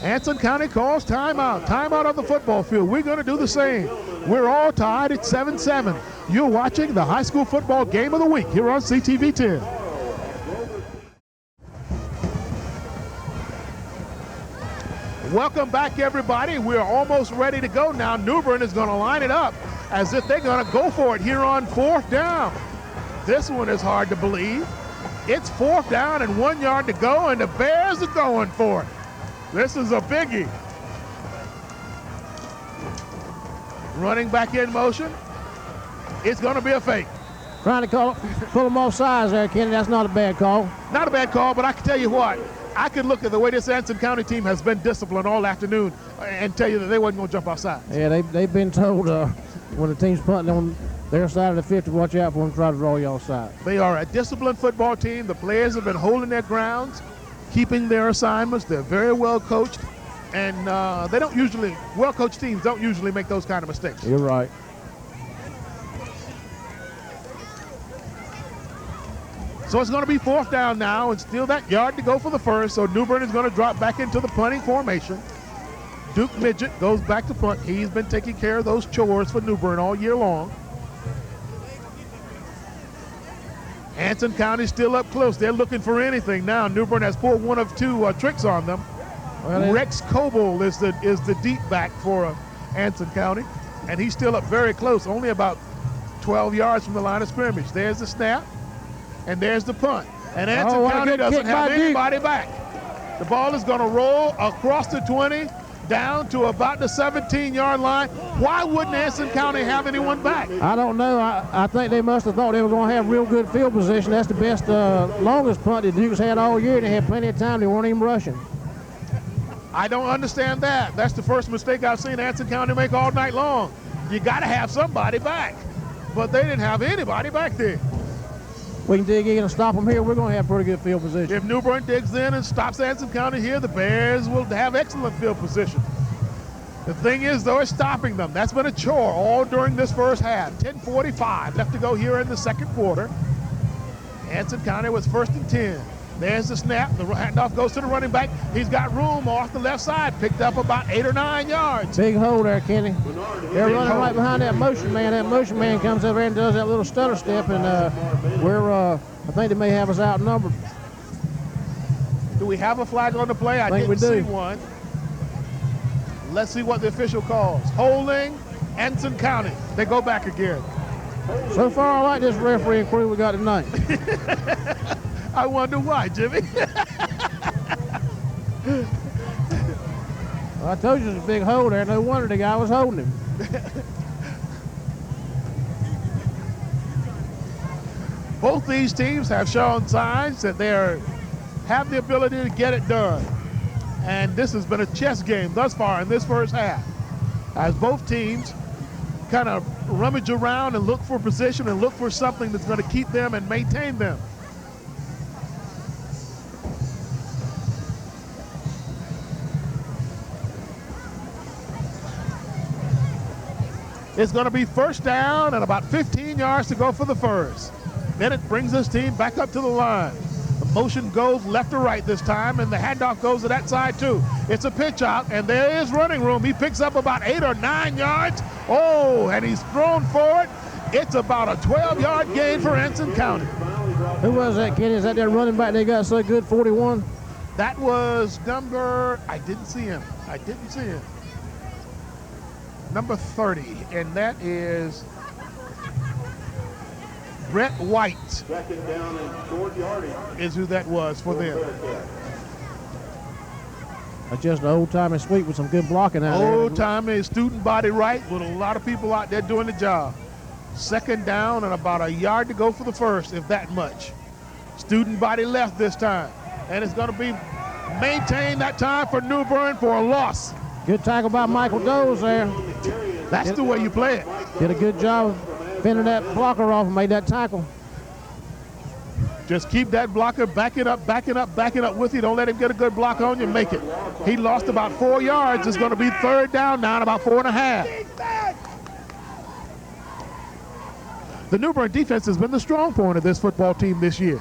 Anson County calls timeout. Timeout on the football field. We're going to do the same. We're all tied at 7-7. You're watching the high school football game of the week here on CTV 10. Welcome back, everybody. We're almost ready to go now. Newburn is going to line it up as if they're going to go for it here on fourth down. This one is hard to believe. It's fourth down and 1 yard to go, and the Bears are going for it. This is a biggie. Running back in motion. It's going to be a fake.
Trying to pull them off sides there, Kenny. That's not a bad call.
Not a bad call, but I can tell you what. I could look at the way this Anson County team has been disciplined all afternoon and tell you that they wasn't going to jump outside.
Yeah, they've been told when the team's punting on their side of the 50, watch out for them, try to draw y'all side.
They are a disciplined football team. The players have been holding their grounds, keeping their assignments. They're very well coached, and they don't usually, well-coached teams don't usually make those kind of mistakes.
You're right.
So it's going to be fourth down now and still that yard to go for the first. So Newburn is going to drop back into the punting formation. Duke Midget goes back to punt. He's been taking care of those chores for Newburn all year long. Anson County still up close. They're looking for anything now. Newburn has pulled one of 2 tricks on them. Well, Rex Coble is the deep back for Anson County, and he's still up very close, only about 12 yards from the line of scrimmage. There's the snap. And there's the punt. And Anson County doesn't have anybody back. The ball is going to roll across the 20, down to about the 17-yard line. Why wouldn't Anson County have anyone back?
I don't know. I think they must have thought they were going to have real good field position. That's the best, longest punt the Dukes had all year. They had plenty of time. They weren't even rushing.
I don't understand that. That's the first mistake I've seen Anson County make all night long. You got to have somebody back. But they didn't have anybody back there.
We can dig in and stop them here. We're going to have pretty good field position.
If Newburn digs in and stops Anson County here, the Bears will have excellent field position. The thing is, though, it's stopping them. That's been a chore all during this first half. 10:45 left to go here in the second quarter. Anson County was 1st and 10. There's the snap. The handoff goes to the running back. He's got room off the left side. Picked up about 8 or 9 yards.
Big hole there, Kenny. They're running right behind that motion man. That motion man comes over and does that little stutter step, and I think they may have us outnumbered.
Do we have a flag on the play? I didn't see one. Let's see what the official calls. Holding Anson County. They go back again.
So far, I like this refereeing crew we got tonight.
I wonder why, Jimmy.
Well, I told you there's a big hole there. No wonder the guy was holding him.
Both these teams have shown signs that they have the ability to get it done. And this has been a chess game thus far in this first half, as both teams kind of rummage around and look for position and look for something that's going to keep them and maintain them. It's going to be first down and about 15 yards to go for the first. Bennett brings his team back up to the line. The motion goes left to right this time, and the handoff goes to that side too. It's a pitch out, and there is running room. He picks up about 8 or 9 yards. Oh, and he's thrown for it. It's about a 12-yard gain for Anson County.
Who was that, Kenny? Is that their running back they got so good, 41?
That was number, I didn't see him. Number 30, and that is Brett White.
Second down and short yardage
is who that was for them.
That's just an old-timey sweep with some good blocking out there.
Old-timey student body right with a lot of people out there doing the job. Second down and about a yard to go for the first, if that much. Student body left this time, and it's going to be maintained that time for Newburn for a loss.
Good tackle by Michael Doze there.
That's the way you play it.
Did a good job of fending that blocker off and made that tackle.
Just keep that blocker backing up with you. Don't let him get a good block on you. Make it. He lost about 4 yards. It's going to be third down now, about 4.5. The Newburn defense has been the strong point of this football team this year.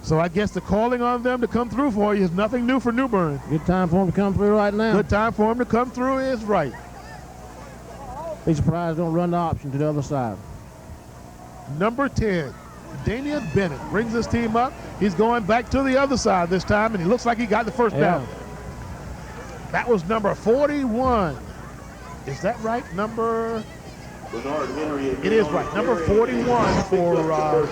So I guess the calling on them to come through for you is nothing new for Newburn.
Good time for him to come through right now.
Good time for him to come through is right.
Be surprised don't run the option to the other side.
Number 10, Damian Bennett brings his team up. He's going back to the other side this time, and he looks like he got the first down. That was number 41. Is that right? It is right. Number 41 for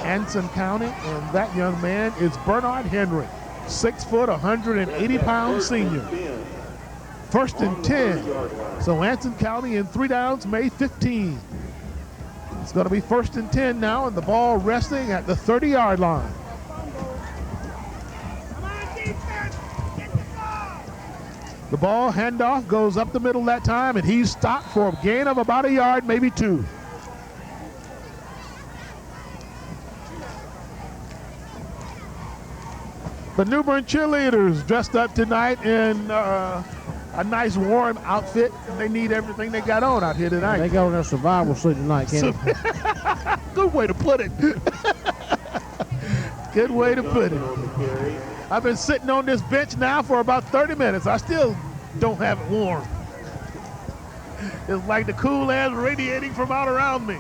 Anson County, and that young man is Bernard Henry, 6 foot, 180-pound senior. First and 10. So Anson County in 3 downs, May 15. It's going to be first and 10 now, and the ball resting at the 30-yard line. The ball handoff goes up the middle that time, and he's stopped for a gain of about a yard, maybe 2. The Newburn cheerleaders dressed up tonight in a nice warm outfit, and they need everything they got on out here tonight.
They got on their survival suit tonight, Kenny.
Good way to put it. Good way to put it. I've been sitting on this bench now for about 30 minutes. I still don't have it warm. It's like the cool air radiating from out around me.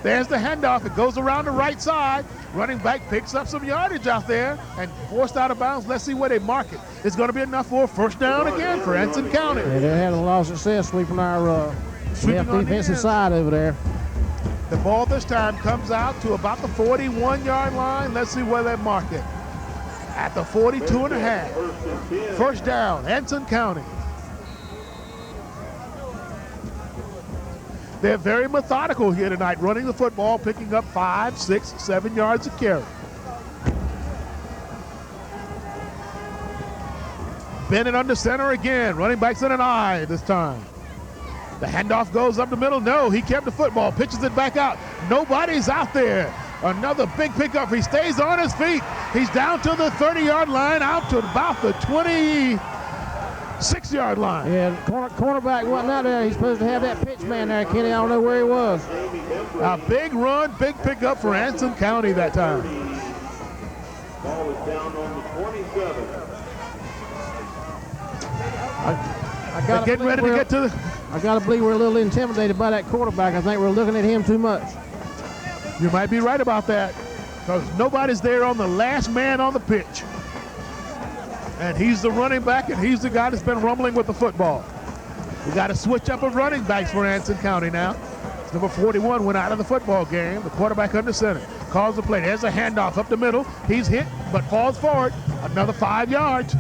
There's the handoff. It goes around the right side. Running back picks up some yardage out there and forced out of bounds. Let's see where they mark it. It's going to be enough for a first down again for Anson County.
Yeah, they're having a lot of success sweeping our left defensive side over there.
The ball this time comes out to about the 41-yard line. Let's see where they mark it. At the 42.5. First down, Anson County. They're very methodical here tonight, running the football, picking up 5, 6, 7 yards a carry. Bennett under center again. Running backs in an eye this time. The handoff goes up the middle. No, he kept the football, pitches it back out. Nobody's out there. Another big pickup. He stays on his feet. He's down to the 30-yard line, out to about the 26-yard line.
Yeah, cornerback wasn't out there. He's supposed to have that pitch man there, Kenny. I don't know where he was.
A big run, big pickup for Anson County that time.
Ball is down on the 27.
They're getting ready to get to the...
I got to believe we're a little intimidated by that quarterback. I think we're looking at him too much.
You might be right about that, because nobody's there on the last man on the pitch. And he's the running back, and he's the guy that's been rumbling with the football. We got a switch up of running backs for Anson County now. Number 41 went out of the football game. The quarterback under center calls the play. There's a handoff up the middle. He's hit, but falls forward. Another 5 yards.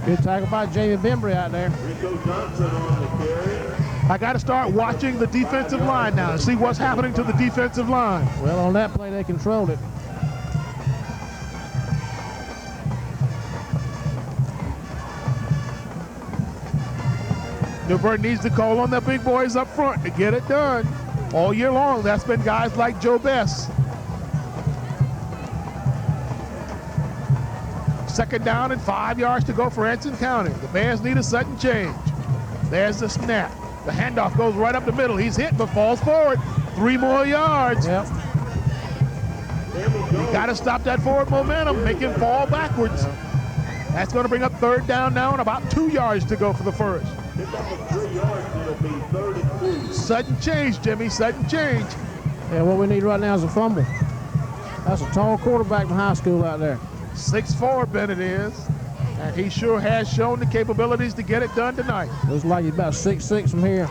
Good tackle by Jamie Bembry out there.
Rico Johnson on the carry.
I got to start watching the defensive line now and see what's happening to the defensive line.
Well, on that play, they controlled it.
Newburn needs to call on the big boys up front to get it done. All year long, that's been guys like Joe Best. Second down and 5 yards to go for Anson County. The Bears need a sudden change. There's the snap. The handoff goes right up the middle. He's hit but falls forward. 3 more yards.
Yep.
You got to stop that forward momentum, make him fall backwards. That's going to bring up third down now and about 2 yards to go for the first. Sudden change, Jimmy, sudden change.
Yeah, what we need right now is a fumble. That's a tall quarterback from high school out there.
6'4" Bennett is, and he sure has shown the capabilities to get it done tonight.
Looks like he's about 6'6" from here.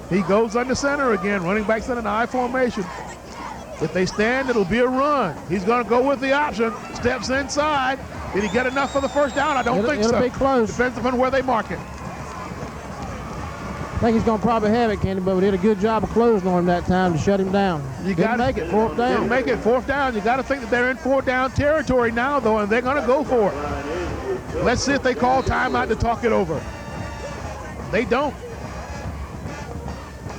He goes under center again, running backs in an I formation. If they stand, it'll be a run. He's going to go with the option, steps inside. Did he get enough for the first down? I don't think so.
It'll be close.
Depends upon where they mark it.
I think he's going to probably have it, Kenny, but we did a good job of closing on him that time to shut him down.
You got to
make it fourth down.
Didn't make it fourth down. You got to think that they're in fourth down territory now, though, and they're going to go for it. Let's see if they call timeout to talk it over. They don't.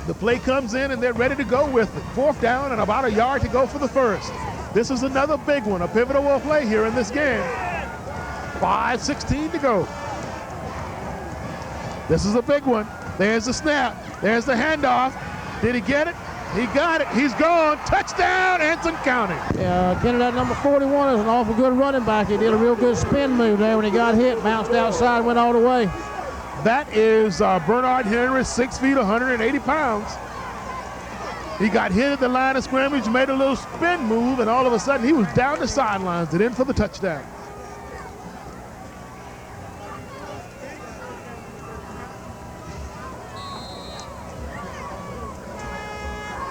The play comes in, and they're ready to go with it. Fourth down and about a yard to go for the first. This is another big one, a pivotal play here in this game. 5:16 to go. This is a big one. There's the snap. There's the handoff. Did he get it? He got it. He's gone. Touchdown, Anson County.
Yeah, Kenny, that number 41 is an awful good running back. He did a real good spin move there when he got hit, bounced outside, went all the way.
That is Bernard Henry, 6 feet, 180 pounds. He got hit at the line of scrimmage, made a little spin move, and all of a sudden he was down the sidelines and in for the touchdown.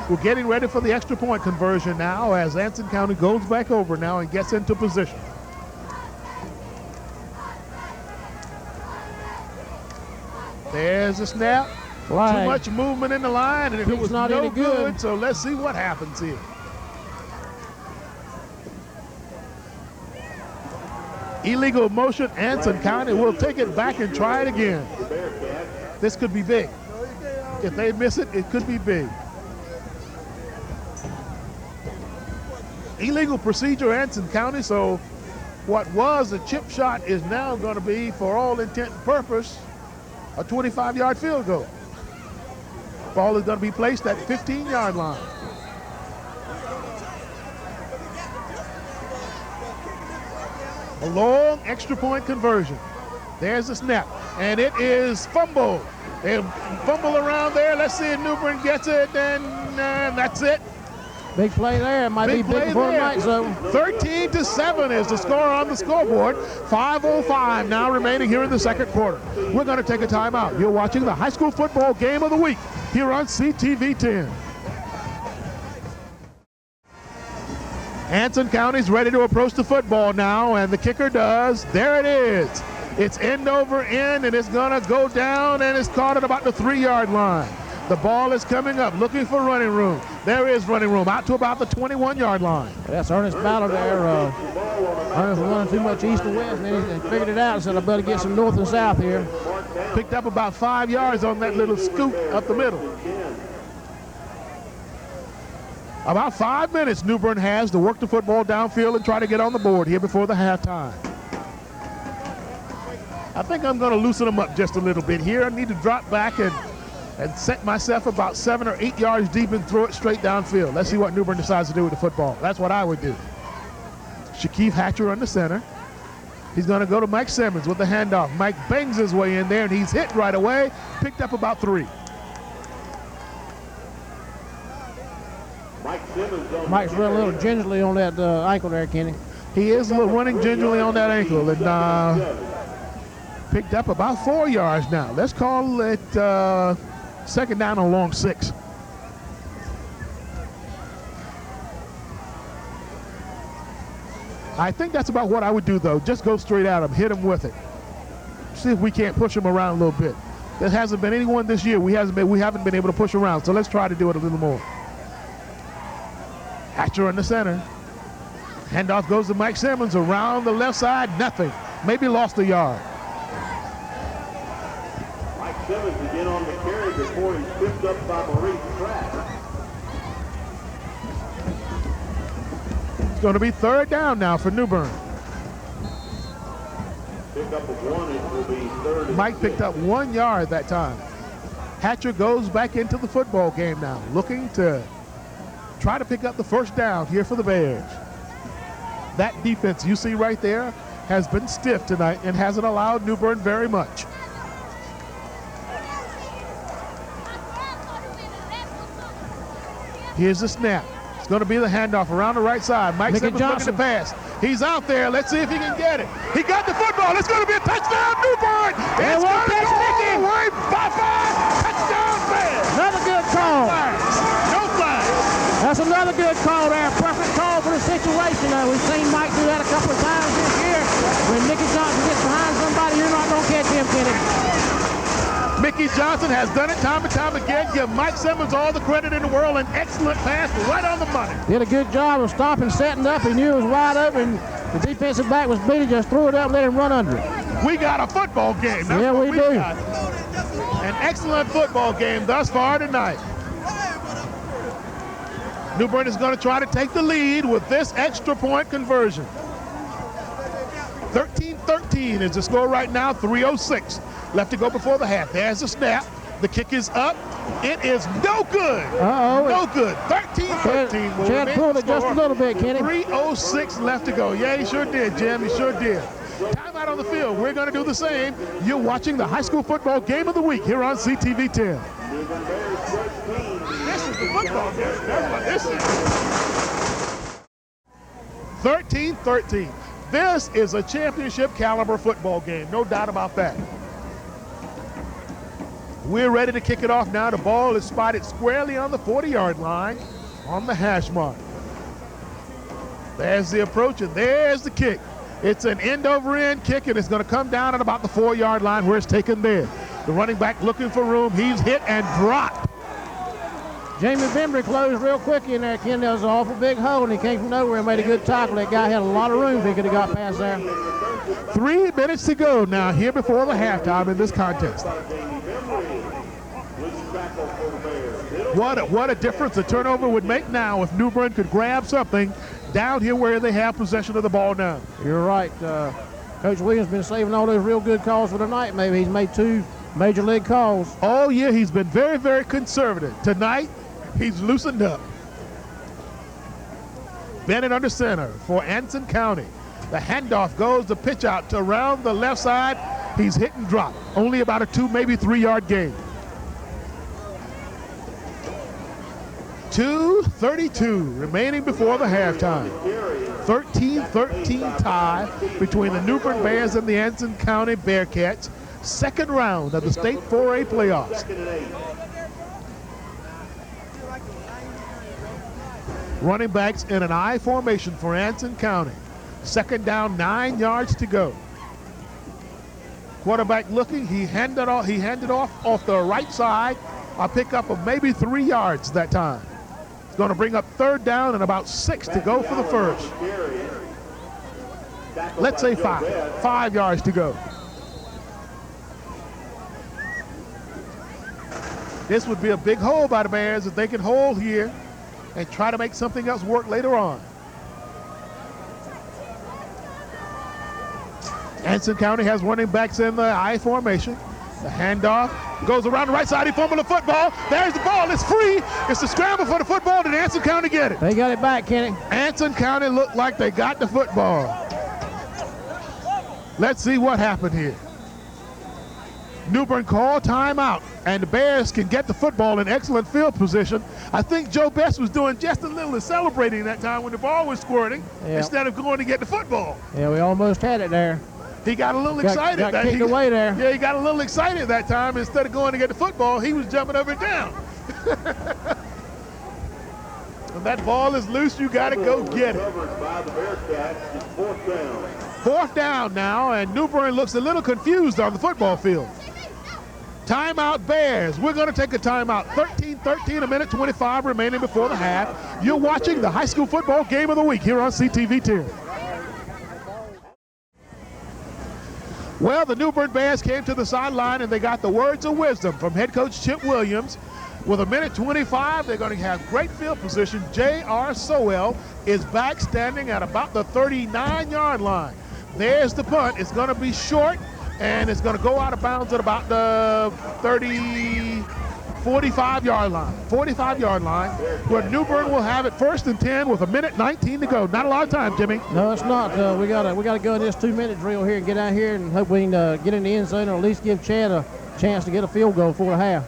We're getting ready for the extra point conversion now as Anson County goes back over now and gets into position. There's a snap.
Flag.
Too much movement in the line, and it was
not
no
any good.
good, so let's see what happens here. Illegal motion. Anson County will take it back and try it again. This could be big. If they miss it, it could be big. Illegal procedure, Anson County, so what was a chip shot is now going to be, for all intent and purpose, a 25-yard field goal. Ball is going to be placed at 15-yard line. A long extra point conversion. There's the snap, and it is fumble. They fumble around there. Let's see if Newburn gets it, and that's it.
Big play there. It might be big before the night's over.
13-7 is the score on the scoreboard. 5:05 now remaining here in the second quarter. We're going to take a timeout. You're watching the high school football game of the week here on CTV 10. Anson County's ready to approach the football now, and the kicker does. There it is. It's end over end, and it's going to go down, and it's caught at about the 3-yard line. The ball is coming up, looking for running room. There is running room, out to about the 21-yard line.
That's Ernest Ballard there. Ernest was running too much east and west, and then he figured it out and said, I better get some north and south here.
Picked up about 5 yards on that little scoop up the middle. About 5 minutes Newburn has to work the football downfield and try to get on the board here before the halftime. I think I'm going to loosen them up just a little bit here. I need to drop back and set myself about 7 or 8 yards deep and throw it straight downfield. Let's see what Newburn decides to do with the football. That's what I would do. Shaquille Hatcher on the center. He's going to go to Mike Simmons with the handoff. Mike bangs his way in there, and he's hit right away. Picked up about 3.
Mike's running a little gingerly on that ankle there, Kenny.
He is running gingerly on that ankle, and picked up about 4 yards now. Let's call it second down on long 6. I think that's about what I would do, though. Just go straight at him, hit him with it. See if we can't push him around a little bit. There hasn't been anyone this year we haven't been able to push around, so let's try to do it a little more. Hatcher in the center. Handoff goes to Mike Simmons around the left side, nothing. Maybe lost a yard.
Mike Simmons again on the carry before he's picked up by Maurice Pratt.
It's going to be third down now for Newburn.
Pick up of one, it will be third and
Mike picked
6.
up 1 yard that time. Hatcher goes back into the football game now, looking to try to pick up the first down here for the Bears. That defense you see right there has been stiff tonight and hasn't allowed Newburn very much. Here's the snap. It's going to be the handoff around the right side. Mike Simmons looking to pass. He's out there. Let's see if he can get it. He got the football. It's going to be a touchdown, Newburn. It's going to go away by 5. Touchdown, Bears.
Another good call.
No flag.
That's another good call there. Perfect call for the situation. We've seen Mike do that a couple of times this year. When Mickey Johnson gets behind somebody, you're not going to catch him, Kenny.
Mickey Johnson has done it time and time again. Give Mike Simmons all the credit in the world. An excellent pass right on the money.
Did a good job of stopping, setting up. He knew it was wide open. The defensive back was beat. He just threw it up and let him run under it.
We got a football game. That's
Yeah,
what
we do.
got. An excellent football game thus far tonight. Newburn is going to try to take the lead with this extra point conversion. 13-13 is the score right now. 3:06 left to go before the half. There's the snap. The kick is up. It is no good. No good. 13-13.
Chad pulled it just a little bit, Kenny.
3:06 left to go. Yeah, he sure did, Jim. He sure did. Timeout on the field. We're going to do the same. You're watching the high school football game of the week here on CTV 10. This is the football game. That's what this is. 13-13. This is a championship caliber football game. No doubt about that. We're ready to kick it off now. The ball is spotted squarely on the 40-yard line on the hash mark. There's the approach, and there's the kick. It's an end-over-end kick, and it's going to come down at about the 4-yard line where it's taken there. The running back looking for room. He's hit and dropped.
Jamie Bembry closed real quick in there, Ken. There was an awful big hole, and he came from nowhere and made a good tackle. That guy had a lot of room if he could have got past there.
3 minutes to go now here before the halftime in this contest. What a difference a turnover would make now if Newburn could grab something down here where they have possession of the ball now.
You're right. Coach Williams been saving all those real good calls for tonight. Maybe he's made 2 major league calls.
Oh, yeah, he's been very, very conservative. Tonight, he's loosened up. Bennett under center for Anson County. The handoff goes the pitch out to around the left side. He's hit and dropped. Only about a 2, maybe 3-yard gain. 2:32 remaining before the halftime. 13-13 tie between the Newburn Bears and the Anson County Bearcats. Second round of the state 4A playoffs. Running backs in an I formation for Anson County. Second down, 9 yards to go. Quarterback looking, he handed off the right side. A pickup of maybe 3 yards that time. It's going to bring up third down and about 6 to go for the first. Let's say 5. 5 yards to go. This would be a big hole by the Bears if they can hold here and try to make something else work later on. Anson County has running backs in the I formation. The handoff goes around the right side. He fumbled the football. There's the ball. It's free. It's the scramble for the football. Did Anson County get it?
They got it back, Kenny.
Anson County looked like they got the football. Let's see what happened here. Newburn called timeout, and the Bears can get the football in excellent field position. I think Joe Best was doing just a little celebrating that time when the ball was squirting instead of going to get the football.
Yeah, we almost had it there.
He got a little excited.
Got kicked away there.
Yeah, he got a little excited that time. Instead of going to get the football, he was jumping up and down. When that ball is loose, you got to go get it. Fourth down now, and Newburn looks a little confused on the football field. Timeout Bears. We're going to take a timeout. 13-13, a minute 25 remaining before the half. You're watching the high school football game of the week here on CTV 10. Well, the Newburn Bears came to the sideline and they got the words of wisdom from head coach Chip Williams. With 1:25, they're going to have great field position. J.R. Sowell is back standing at about the 39-yard line. There's the punt. It's going to be short, and it's going to go out of bounds at about the 45-yard line. 45-yard line, where Newburn will have it 1st and 10 with 1:19 to go. Not a lot of time, Jimmy.
No, it's not. We gotta go in this 2-minute drill here and get out here and hope we can get in the end zone or at least give Chad a chance to get a field goal before the half.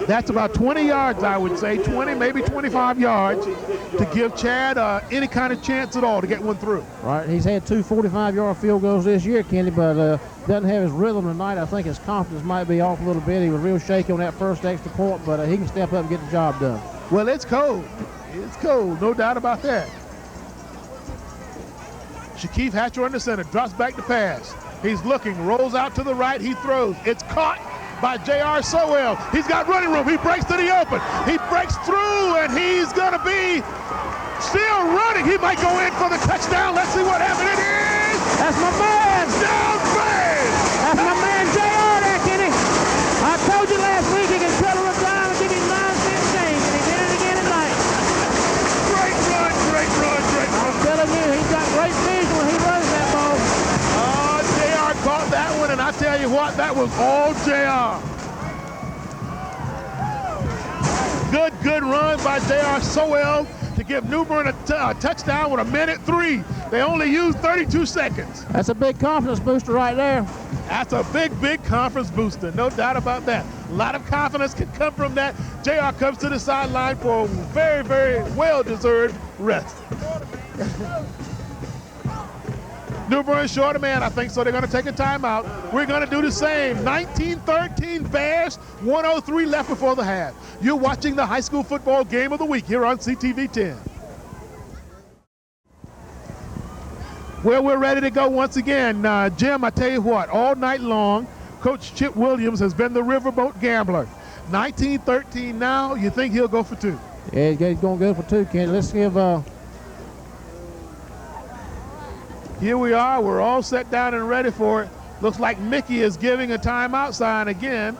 That's about 20 yards, I would say, 20, maybe 25 yards to give Chad any kind of chance at all to get one through.
Right, he's had 2 45-yard field goals this year, Kenny, but doesn't have his rhythm tonight. I think his confidence might be off a little bit. He was real shaky on that first extra point, but he can step up and get the job done.
Well, it's cold. It's cold, no doubt about that. Shaquille Hatcher in the center, drops back to pass. He's looking, rolls out to the right, he throws. It's caught by J.R. Sowell. He's got running room. He breaks to the open. He breaks through, and he's going to be still running. He might go in for the touchdown. Let's see what happens. It is.
That's my man.
Down bad.
That's my man, J.R. there, Kenny. I told you last week he can cut him down and give him 9-15, and he did it again tonight.
Great run, great run, great run.
I'm telling you, he's got great vision when he runs that ball.
J.R. caught that one, and I tell you what, that was all J.R. Good run by J.R. Sowell to give Newburn a touchdown with 1:03. They only used 32 seconds.
That's a big confidence booster right there.
That's a big confidence booster, no doubt about that. A lot of confidence can come from that. J.R. comes to the sideline for a very well-deserved rest. Newburn short a man, I think, so they're going to take a timeout. We're going to do the same. 19-13 Bears, 1:03 left before the half. You're watching the high school football game of the week here on CTV 10. Well, we're ready to go once again. Jim, I tell you what, all night long, Coach Chip Williams has been the riverboat gambler. 19-13 now, you think he'll go for 2?
Yeah, he's going to go for 2, Kenny. Let's give...
Here we are. We're all set down and ready for it. Looks like Mickey is giving a timeout sign again.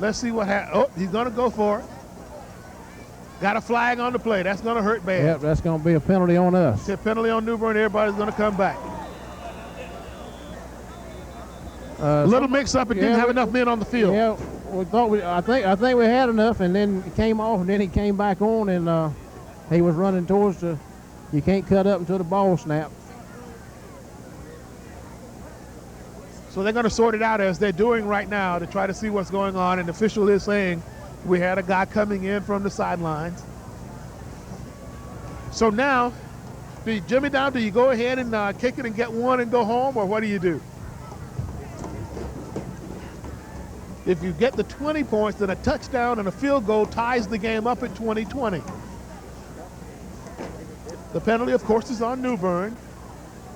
Let's see what happens. Oh, he's going to go for it. Got a flag on the play. That's going to hurt bad.
Yep, that's going to be a penalty on us.
It's a penalty on Newburn. Everybody's going to come back. A little mix-up. It didn't have enough men on the field.
Yeah, we thought I think we had enough, and then it came off, and then he came back on, and he was running towards the. You can't cut up until the ball snaps.
So they're going to sort it out as they're doing right now to try to see what's going on. And the official is saying we had a guy coming in from the sidelines. So now, Jimmy Down, do you go ahead and kick it and get one and go home, or what do you do? If you get the 20 points, then a touchdown and a field goal ties the game up at 20-20. The penalty, of course, is on Newburn.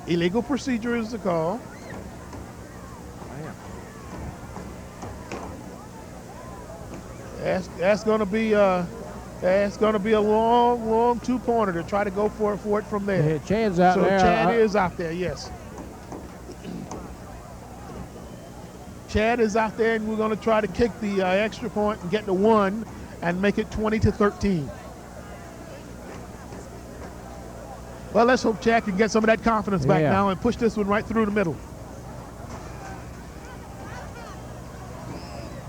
Illegal procedure is the call. That's going to be a long 2-pointer to try to go for it from there.
Yeah, Chad's out there.
So Chad is out there, yes. Chad is out there, and we're going to try to kick the extra point and get the 1 and make it 20-13. Well, let's hope Chad can get some of that confidence back now and push this one right through the middle.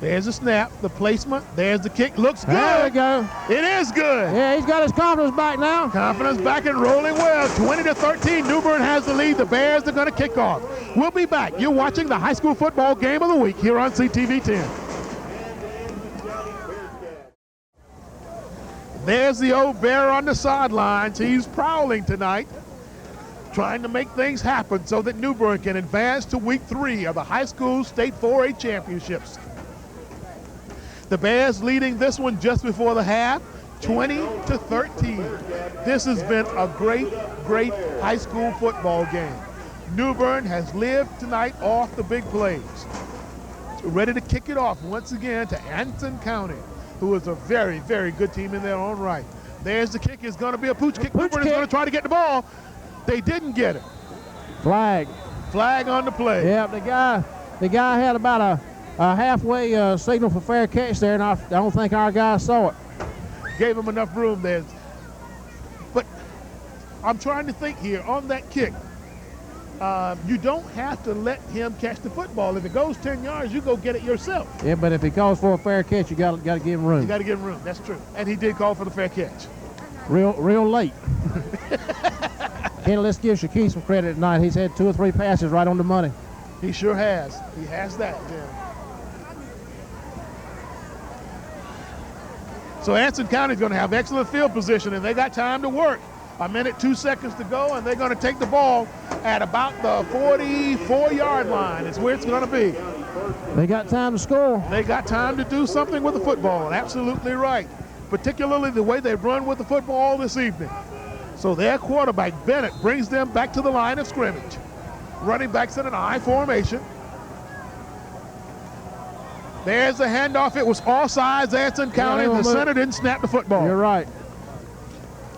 There's the snap, the placement, there's the kick. Looks good.
There we go.
It is good.
Yeah, he's got his confidence back now.
Confidence back and rolling well. 20-13, Newburn has the lead. The Bears are going to kick off. We'll be back. You're watching the high school football game of the week here on CTV 10. There's the old Bear on the sidelines. He's prowling tonight, trying to make things happen so that Newburn can advance to week 3 of the high school state 4A championships. The Bears leading this one just before the half, 20-13. This has been a great high school football game. Newburn has lived tonight off the big plays. Ready to kick it off once again to Anson County, who is a very good team in their own right. There's the kick. It's going to be a pooch kick.
Pooch
Newburn is
kick.
going to try to get the ball. They didn't get it.
Flag.
Flag on the play.
Yeah, the guy had about a halfway signal for fair catch there, and I don't think our guy saw it.
Gave him enough room there. But I'm trying to think here on that kick. You don't have to let him catch the football. If it goes 10 yards, you go get it yourself.
Yeah, but if he calls for a fair catch, you got to give him room.
You got to give him room. That's true. And he did call for the fair catch.
Real late. Kenny, let's give Shaquille some credit tonight. He's had 2 or 3 passes right on the money.
He sure has. He has that, Jim. So Anson County is going to have excellent field position, and they got time to work. 1 minute, 2 seconds to go, and they're going to take the ball at about the 44-yard line. It's where it's going to be.
They got time to score.
They got time to do something with the football. Absolutely right. Particularly the way they've run with the football this evening. So their quarterback, Bennett, brings them back to the line of scrimmage. Running backs in an I formation. There's a handoff. It was all sides, Anson County. The center didn't snap the football.
You're right.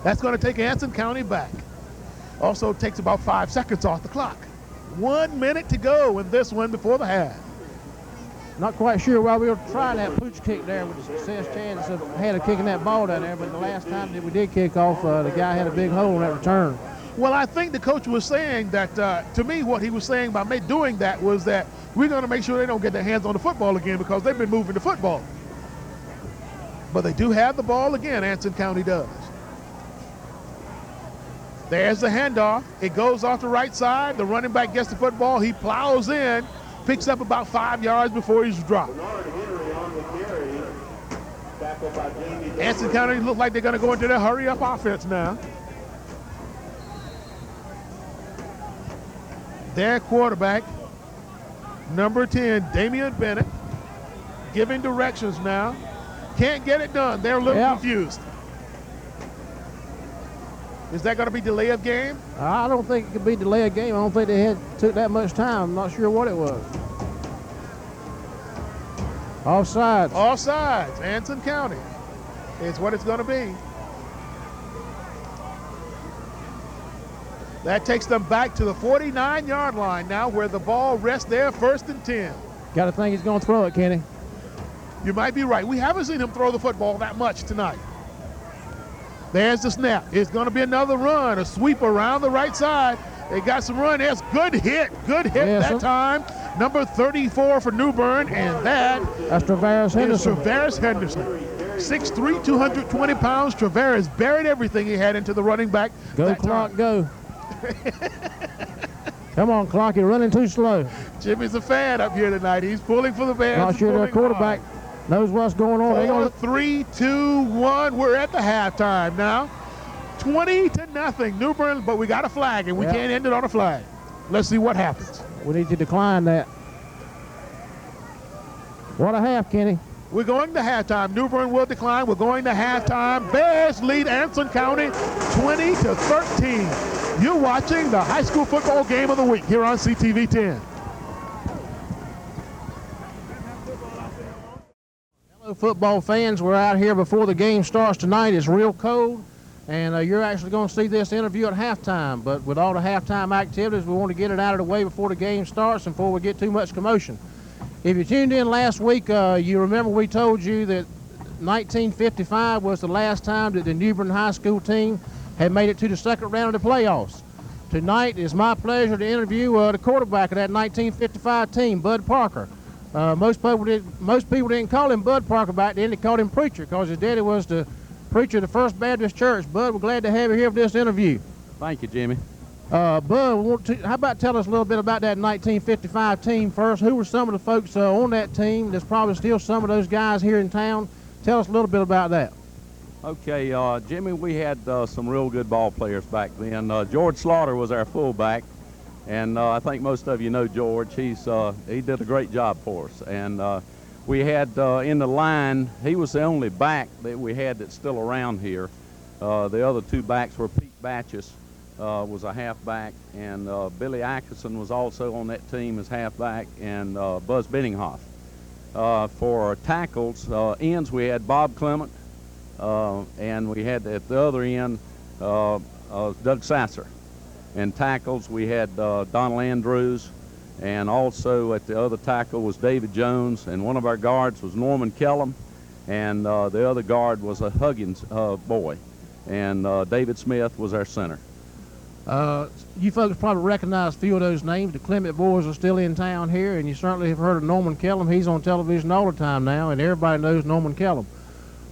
That's going to take Anson County back. Also takes about 5 seconds off the clock. 1 minute to go in this one before the half.
Not quite sure why we were trying that pooch kick there with the success chance of had of kicking that ball down there, but the last time that we did kick off, the guy had a big hole in that return.
Well, I think the coach was saying that, to me, what he was saying by doing that was that we're going to make sure they don't get their hands on the football again because they've been moving the football. But they do have the ball again, Anson County does. There's the handoff. It goes off the right side. The running back gets the football. He plows in, picks up about 5 yards before he's dropped. Anson County look like they're going to go into their hurry-up offense now. Their quarterback, number 10, Damian Bennett, giving directions now. Can't get it done. They're a little confused. Is that going to be delay of game?
I don't think it could be delay of game. I don't think they took that much time. I'm not sure what it was. Offsides.
Offsides. Anson County is what it's going to be. That takes them back to the 49-yard line now where the ball rests there, 1st and 10.
Got to think he's going to throw it, Kenny.
You might be right. We haven't seen him throw the football that much tonight. There's the snap. It's going to be another run, a sweep around the right side. They got some run. There's good hit that time. Number 34 for Newburn, and that's
Travaris Henderson.
Travaris Henderson. 6'3", 220 pounds. Travaris buried everything he had into the running back.
Go, clock, go. Come on, clock, you're running too slow.
Jimmy's a fan up here tonight. He's pulling for the Bears.
Not sure their quarterback knows what's going on.
4, 3, 2, 1. We're at the halftime now. 20-0 Newburn, but we got a flag, and we can't end it on a flag. Let's see what happens.
We need to decline that. What a half, Kenny.
We're going to halftime. Newburn will decline. We're going to halftime. Bears lead Anson County 20-13. You're watching the high school football game of the week here on CTV 10.
Hello, football fans. We're out here before the game starts tonight. It's real cold, and you're actually going to see this interview at halftime. But with all the halftime activities, we want to get it out of the way before the game starts and before we get too much commotion. If you tuned in last week, you remember we told you that 1955 was the last time that the Newburn High School team had made it to the second round of the playoffs. Tonight, it's my pleasure to interview the quarterback of that 1955 team, Bud Parker. Most people didn't call him Bud Parker back then. They called him Preacher because his daddy was the preacher of the First Baptist Church. Bud, we're glad to have you here for this interview.
Thank you, Jimmy.
Bud, how about tell us a little bit about that 1955 team first? Who were some of the folks on that team? There's probably still some of those guys here in town. Tell us a little bit about that.
Okay, Jimmy, we had some real good ball players back then. George Slaughter was our fullback, and I think most of you know George. He did a great job for us. And we had in the line, he was the only back that we had that's still around here. The other two backs were Pete Batchus, was a halfback, and Billy Atkinson was also on that team as halfback, and Buzz Benninghoff. For tackles, ends, we had Bob Clement, and we had at the other end Doug Sasser. And tackles, we had Donald Andrews, and also at the other tackle was David Jones, and one of our guards was Norman Kellum, and the other guard was a Huggins boy, and David Smith was our center.
You folks probably recognize a few of those names. The Clement boys are still in town here, and you certainly have heard of Norman Kellum. He's on television all the time now, and everybody knows Norman Kellum.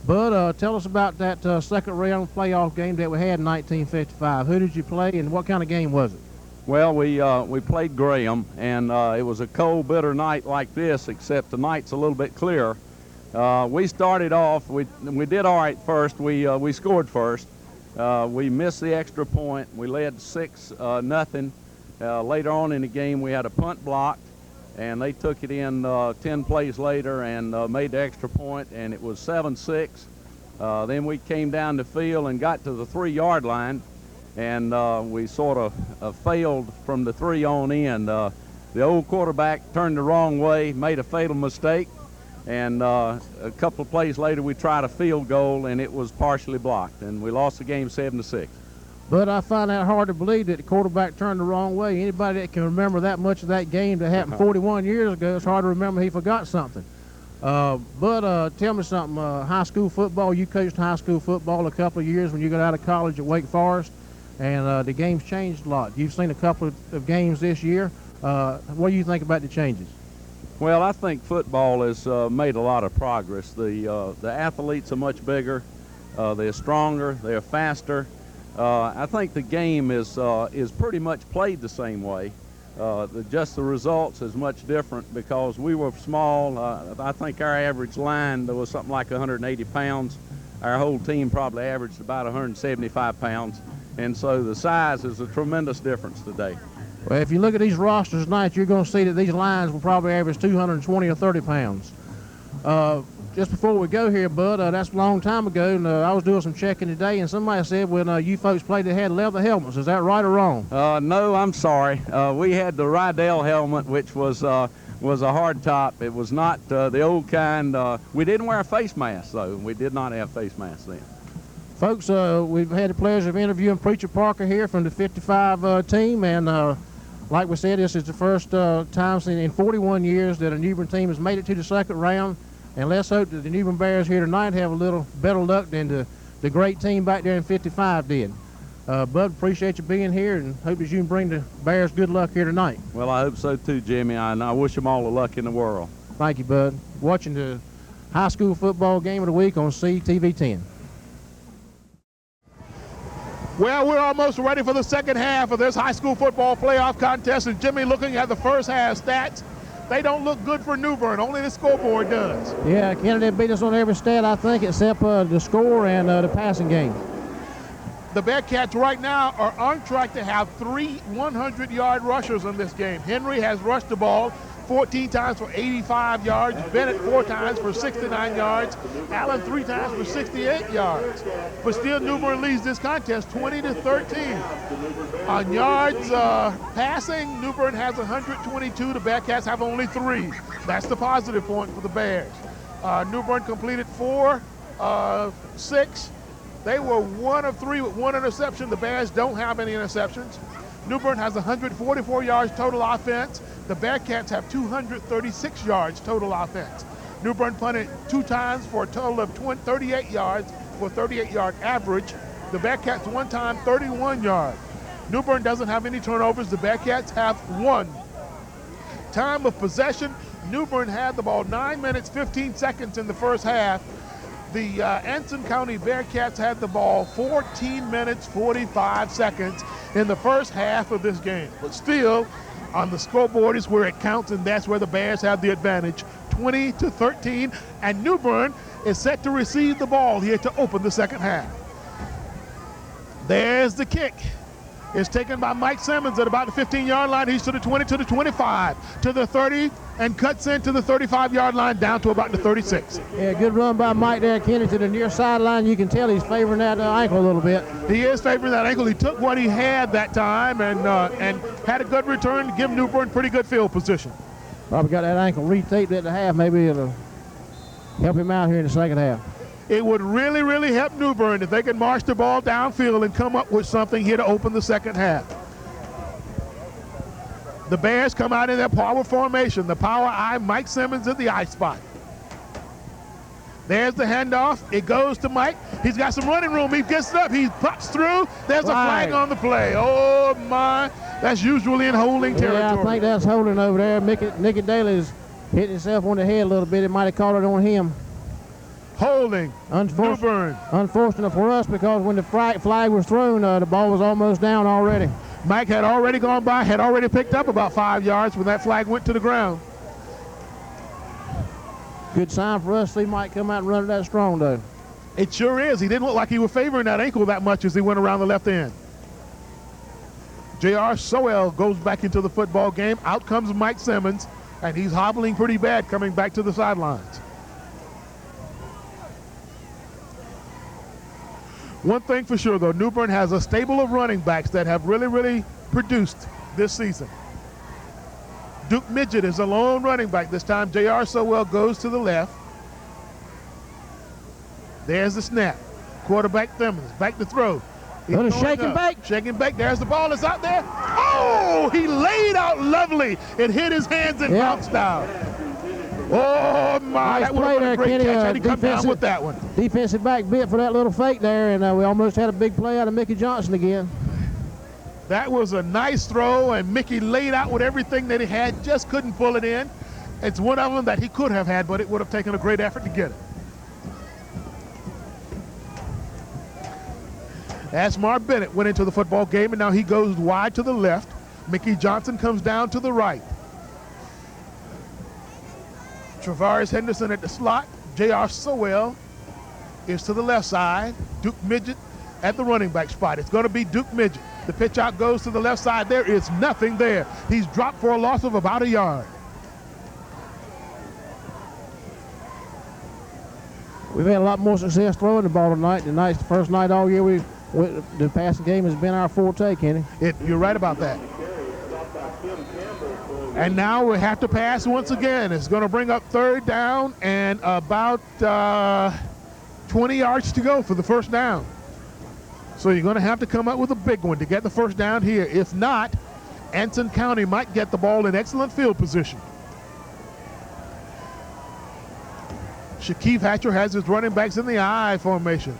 But tell us about that second round playoff game that we had in 1955. Who did you play, and what kind of game was it?
Well, we played Graham, and it was a cold, bitter night like this, except the night's a little bit clearer. We started off, we did all right first. We scored first. We missed the extra point. We led 6-0. Later on in the game, we had a punt blocked, and they took it in 10 plays later and made the extra point, and it was 7-6. Then we came down the field and got to the 3-yard line, and we sort of failed from the 3 on in. The old quarterback turned the wrong way, made a fatal mistake, and a couple of plays later we tried a field goal, and it was partially blocked, and we lost the game 7-6.
But I find that hard to believe that the quarterback turned the wrong way. Anybody that can remember that much of that game that happened 41 years ago, it's hard to remember he forgot something. But tell me something, high school football, you coached high school football a couple of years when you got out of college at Wake Forest, and the game's changed a lot. You've seen a couple of games this year. What do you think about the changes?
Well, I think football has made a lot of progress. The athletes are much bigger, they're stronger, they're faster. I think the game is pretty much played the same way. Just the results is much different because we were small. I think our average line was something like 180 pounds. Our whole team probably averaged about 175 pounds. And so the size is a tremendous difference today.
Well, if you look at these rosters tonight, you're going to see that these lines will probably average 220 or 30 pounds. Just before we go here, Bud, that's a long time ago, and I was doing some checking today, and somebody said when you folks played, they had leather helmets. Is that right or wrong?
No, I'm sorry. We had the Rydell helmet, which was a hard top. It was not the old kind. We didn't wear a face mask, though. We did not have face masks then.
Folks, we've had the pleasure of interviewing Preacher Parker here from the 55 team, and like we said, this is the first time in 41 years that a Newburn team has made it to the second round. And let's hope that the Newburn Bears here tonight have a little better luck than the great team back there in 55 did. Bud, appreciate you being here, and hope that you can bring the Bears good luck here tonight.
Well, I hope so too, Jimmy, and I wish them all the luck in the world.
Thank you, Bud. Watching the high school football game of the week on CTV 10.
Well, we're almost ready for the second half of this high school football playoff contest, and Jimmy, looking at the first half stats, they don't look good for Newburn. Only the scoreboard does.
Yeah, Kennedy beat us on every stat, I think, except the score and the passing game.
The Bearcats right now are on track to have 3 100-yard rushers in this game. Henry has rushed the ball 14 times for 85 yards. Bennett 4 times for 69 yards. Allen 3 times for 68 yards. But still, Newburn leads this contest 20-13. On yards passing, Newburn has 122. The Bearcats have only 3. That's the positive point for the Bears. Newburn completed 4, 6. They were 1 of 3 with 1 interception. The Bears don't have any interceptions. Newburn has 144 yards total offense. The Bearcats have 236 yards total offense. Newburn punted 2 times for a total of 38 yards for a 38-yard average. The Bearcats 1 time, 31 yards. Newburn doesn't have any turnovers. The Bearcats have 1. Time of possession, Newburn had the ball 9 minutes, 15 seconds in the first half. The Anson County Bearcats had the ball 14 minutes, 45 seconds in the first half of this game. But still, on the scoreboard is where it counts, and that's where the Bears have the advantage, 20-13. And Newburn is set to receive the ball here to open the second half. There's the kick. It's taken by Mike Simmons at about the 15-yard line. He's to the 20, to the 25, to the 30, and cuts into the 35-yard line down to about the 36.
Yeah, good run by Mike there, Kenny, to the near sideline. You can tell he's favoring that ankle a little bit.
He is favoring that ankle. He took what he had that time and had a good return to give Newburn pretty good field position.
Probably got that ankle retaped at the half. Maybe it'll help him out here in the second half.
It would really, really help Newburn if they could march the ball downfield and come up with something here to open the second half. The Bears come out in their power formation. The power I, Mike Simmons at the I spot. There's the handoff. It goes to Mike. He's got some running room. He gets it up. He pops through. There's a flag on the play. Oh, my. That's usually in holding territory.
Yeah, I think that's holding over there. Nicky Daly's hitting himself on the head a little bit. It might have caught it on him.
Holding. Newburn.
Unfortunate for us because when the flag was thrown, the ball was almost down already.
Mike had already gone by, had already picked up about 5 yards when that flag went to the ground.
Good sign for us. See Mike come out and run it that strong, though.
It sure is. He didn't look like he was favoring that ankle that much as he went around the left end. J.R. Sowell goes back into the football game. Out comes Mike Simmons, and he's hobbling pretty bad coming back to the sidelines. One thing for sure, though, Newburn has a stable of running backs that have really, really produced this season. Duke Midget is a lone running back. This time, J.R. Sowell goes to the left. There's the snap. Quarterback Simmons back to throw.
Gonna shake and bake.
Shake and bake. There's the ball. It's out there. Oh, he laid out lovely. It hit his hands and bounced out. Oh, my.
Nice
that would have been a great
Kenny,
catch. Had he come down with that one.
Defensive back bit for that little fake there, and we almost had a big play out of Mickey Johnson again.
That was a nice throw, and Mickey laid out with everything that he had, just couldn't pull it in. It's one of them that he could have had, but it would have taken a great effort to get it. Asmar Bennett went into the football game, and now he goes wide to the left. Mickey Johnson comes down to the right. Travaris Henderson at the slot. J.R. Sowell is to the left side. Duke Midget at the running back spot. It's going to be Duke Midget. The pitch out goes to the left side. There is nothing there. He's dropped for a loss of about a yard.
We've had a lot more success throwing the ball tonight. Tonight's the first night all year the passing game has been our forte, Kenny.
You're right about that. And now we have to pass once again. It's going to bring up third down and about 20 yards to go for the first down. So you're going to have to come up with a big one to get the first down here. If not, Anson County might get the ball in excellent field position. Shaquille Hatcher has his running backs in the I formation.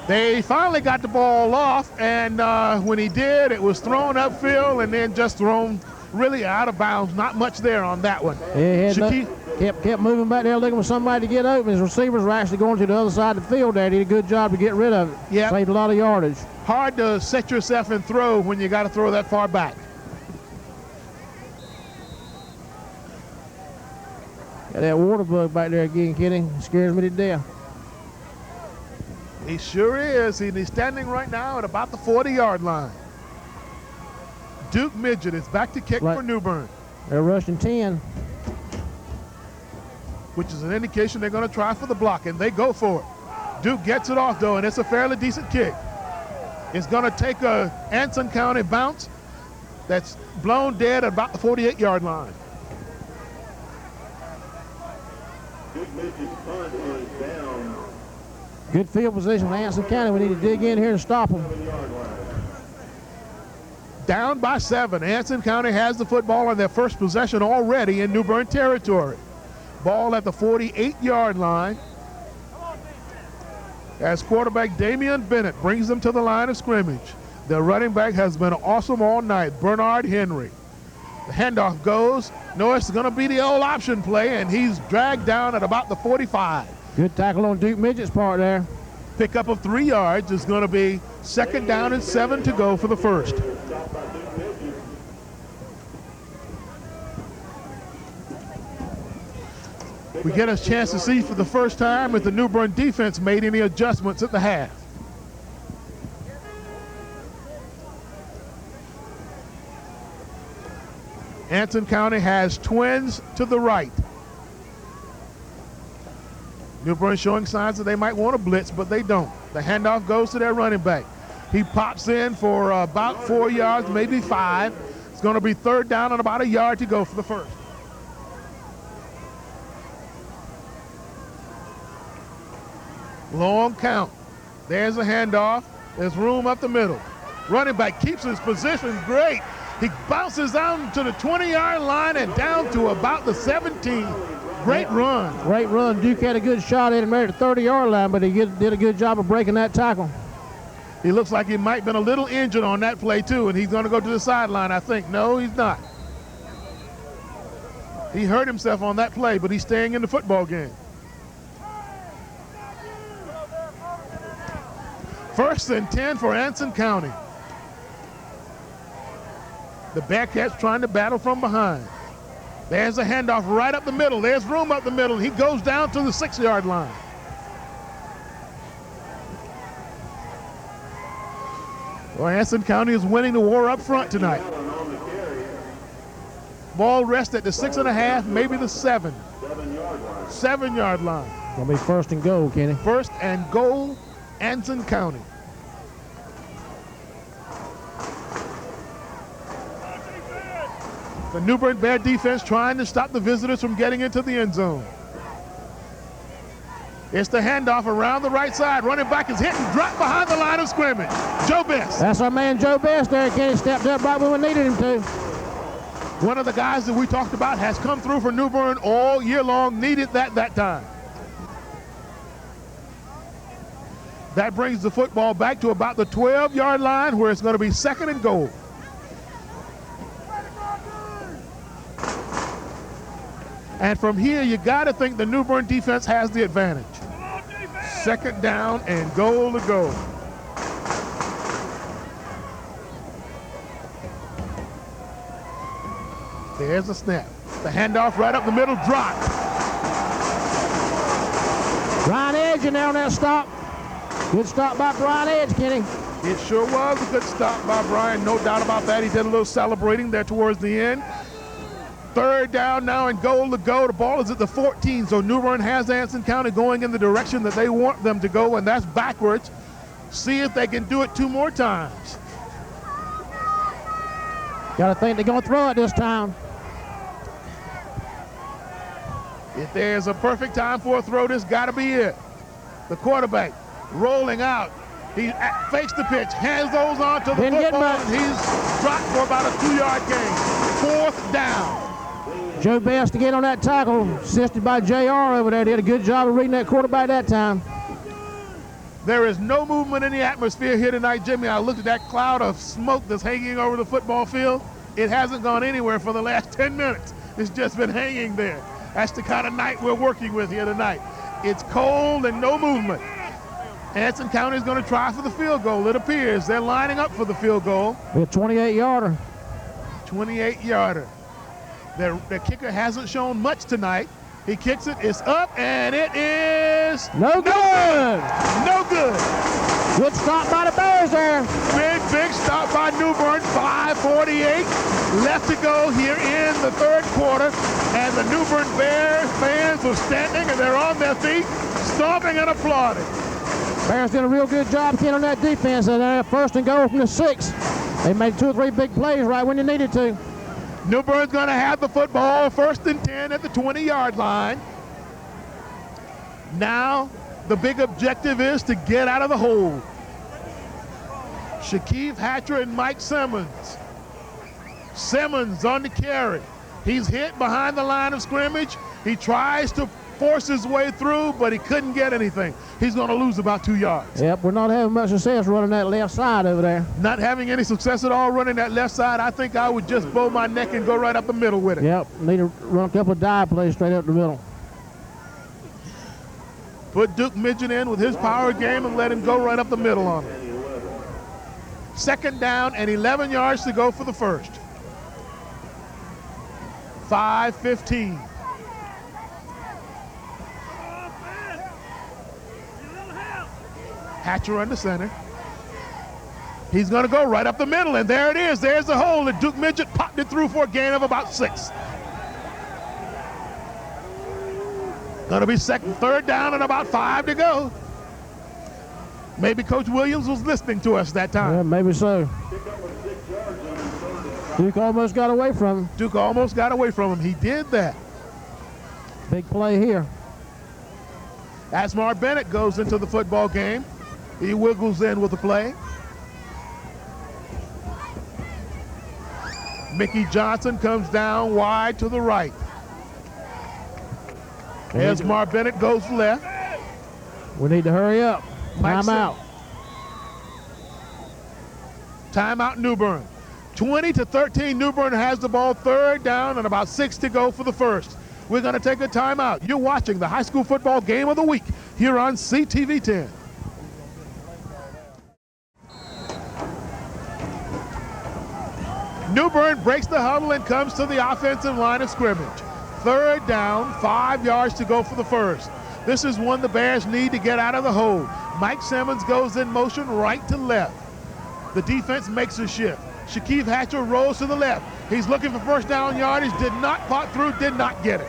They finally got the ball off, and when he did, it was thrown upfield and then just thrown really out of bounds. Not much there on that one.
Kept moving back there looking for somebody to get open. His receivers were actually going to the other side of the field there. Did a good job to get rid of it.
Yep.
Saved a lot of yardage.
Hard to set yourself and throw when you got to throw that far back.
Got that water bug back there again, Kenny. Scares me to death.
He sure is. He's standing right now at about the 40-yard line. Duke Midget is back to kick for Newburn.
They're rushing 10.
Which is an indication they're going to try for the block, and they go for it. Duke gets it off, though, and it's a fairly decent kick. It's going to take a Anson County bounce that's blown dead at about the 48-yard line.
Duke Midget's punt is down.
Good field position for Anson County. We need to dig in here and stop them.
Down by 7. Anson County has the football on their first possession already in Newburn territory. Ball at the 48-yard line as quarterback Damian Bennett brings them to the line of scrimmage. The running back has been awesome all night, Bernard Henry. The handoff goes. No, it's going to be the old option play, and he's dragged down at about the 45.
Good tackle on Duke Midget's part there.
Pickup of 3 yards is going to be second down and 7 to go for the first. We get a chance to see for the first time if the Newburn defense made any adjustments at the half. Anson County has twins to the right. Newburn showing signs that they might want to blitz, but they don't. The handoff goes to their running back. He pops in for about 4 yards, maybe 5. It's going to be third down and about a yard to go for the first. Long count. There's a handoff. There's room up the middle. Running back keeps his position great. He bounces down to the 20-yard line and down to about the 17. Great run.
Great run. Duke had a good shot at him there at the 30-yard line, but he did a good job of breaking that tackle.
He looks like he might have been a little injured on that play, too, and he's going to go to the sideline, I think. No, he's not. He hurt himself on that play, but he's staying in the football game. First and 10 for Anson County. The Bearcats trying to battle from behind. There's a handoff right up the middle. There's room up the middle. He goes down to the 6-yard line. Well, Anson County is winning the war up front tonight. Ball rests at the 6.5, maybe the 7. 7-yard line.
Gonna be first and goal, Kenny.
First and goal, Anson County. The Newburn Bear defense trying to stop the visitors from getting into the end zone. It's the handoff around the right side. Running back is hit and dropped behind the line of scrimmage. Joe Best.
That's our man Joe Best there. Kenny stepped up right when we needed him to.
One of the guys that we talked about has come through for Newburn all year long. Needed that time. That brings the football back to about the 12-yard line where it's going to be second and goal. And from here, you got to think the Newburn defense has the advantage. Second down and goal to go. There's a snap. The handoff right up the middle, dropped.
Brian Edge in there on that stop. Good stop by Brian Edge, Kenny.
It sure was a good stop by Brian, no doubt about that. He did a little celebrating there towards the end. Third down now and goal to go. The ball is at the 14, so Newburn has Anson County going in the direction that they want them to go, and that's backwards. See if they can do it 2 more times.
Got to think they're going to throw it this time.
If there's a perfect time for a throw, this got to be it. The quarterback rolling out. He fakes the pitch, hands those on to the football, and he's dropped for about a 2-yard gain. 4th down.
Joe Best to get on that tackle, assisted by JR over there. Did a good job of reading that quarterback that time.
There is no movement in the atmosphere here tonight, Jimmy. I looked at that cloud of smoke that's hanging over the football field. It hasn't gone anywhere for the last 10 minutes. It's just been hanging there. That's the kind of night we're working with here tonight. It's cold and no movement. Anson County is going to try for the field goal, it appears. They're lining up for the field goal.
A 28-yarder.
28-yarder. The kicker hasn't shown much tonight. He kicks it, it's up, and it is
no good.
No good.
Good stop by the Bears there.
Big stop by Newburn. 5:48 left to go here in the third quarter, and the Newburn Bear fans are standing and they're on their feet, stomping and applauding.
Bears did a real good job, Ken, on that defense. And first and goal from the 6. They made 2 or 3 big plays right when they needed to.
Newburn's going to have the football, first and 10 at the 20-yard line. Now, the big objective is to get out of the hole. Shaquille Hatcher and Mike Simmons. Simmons on the carry. He's hit behind the line of scrimmage. He tries to force his way through, but he couldn't get anything. He's going to lose about 2 yards.
Yep, we're not having much success running that left side over there.
Not having any success at all running that left side. I think I would just bow my neck and go right up the middle with it.
Yep, need to run a couple of dive plays straight up the middle.
Put Duke Midget in with his power game and let him go right up the middle on it. Second down and 11 yards to go for the first. 5:15. Hatcher under center. He's going to go right up the middle, and there it is. There's the hole, and Duke Midget popped it through for a gain of about 6. Going to be third down and about 5 to go. Maybe Coach Williams was listening to us that time.
Yeah, maybe so. Duke almost got away from him.
Duke almost got away from him. He did that.
Big play here.
Asmar Bennett goes into the football game. He wiggles in with the play. Mickey Johnson comes down wide to the right. Asmar Bennett goes left.
We need to hurry up. Timeout.
Timeout Newburn. 20-13, Newburn has the ball, third down and about 6 to go for the first. We're going to take a timeout. You're watching the high school football game of the week here on CTV 10. Newburn breaks the huddle and comes to the offensive line of scrimmage. Third down, 5 yards to go for the first. This is one the Bears need to get out of the hole. Mike Simmons goes in motion right to left. The defense makes a shift. Shaquille Hatcher rolls to the left. He's looking for first down yardage, did not pot through, did not get it.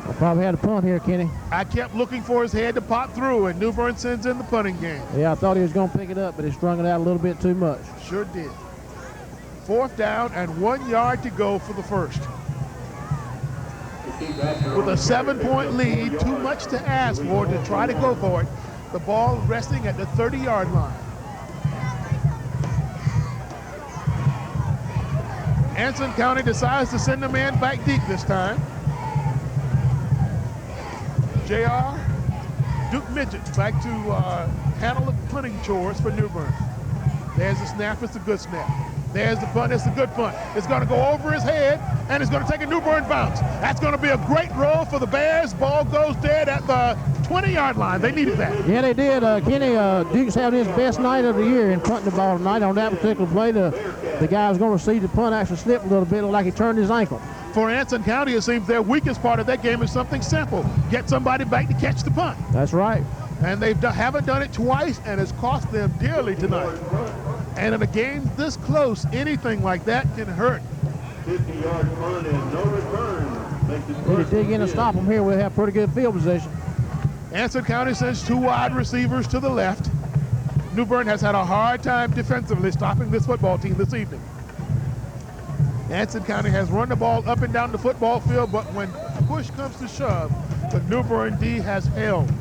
I probably had a punt here, Kenny.
I kept looking for his head to pop through, and Newburn sends in the punting game.
Yeah, I thought he was going to pick it up, but he strung it out a little bit too much.
Sure did. Fourth down and 1 yard to go for the first. With a 7-point lead, too much to ask for to try to go for it. The ball resting at the 30-yard line. Anson County decides to send the man back deep this time. JR, Duke Midgets back to handle the punting chores for Newburn. There's the snap, it's a good snap. There's the punt, it's a good punt. It's gonna go over his head, and it's gonna take a Newburn bounce. That's gonna be a great roll for the Bears. Ball goes dead at the 20-yard line. They needed that.
Yeah, they did. Kenny, Duke's having his best night of the year in punting the ball tonight. On that particular play, the guy was going to see the punt actually slip a little bit, like he turned his ankle.
For Anson County, it seems their weakest part of that game is something simple. Get somebody back to catch the punt.
That's right.
And they haven't done it twice, and it's cost them dearly tonight. And in a game this close, anything like that can hurt.
50-yard punt and no return.
If you dig in and stop them here, we'll have pretty good field position.
Anson County sends 2 wide receivers to the left. Newburn has had a hard time defensively stopping this football team this evening. Anson County has run the ball up and down the football field, but when push comes to shove, the Newburn D has held.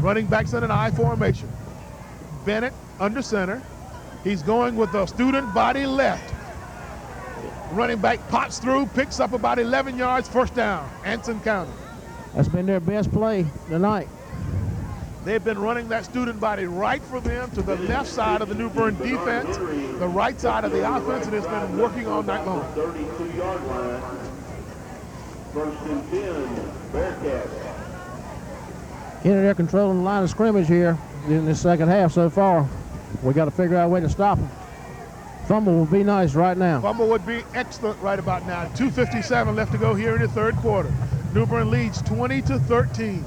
Running backs in an I formation. Bennett under center. He's going with the student body left. Running back pops through, picks up about 11 yards, first down, Anson County.
That's been their best play tonight.
They've been running that student body right for them to the left side of the Newburn defense, the right side of the offense, and it's been working all night long.
32-yard line. First and 10, Bearcats.
Kenny, they're controlling the line of scrimmage here in this second half so far. We got to figure out a way to stop them. Fumble would be nice right now.
Fumble would be excellent right about now. 2:57 left to go here in the third quarter. Newburn leads 20-13.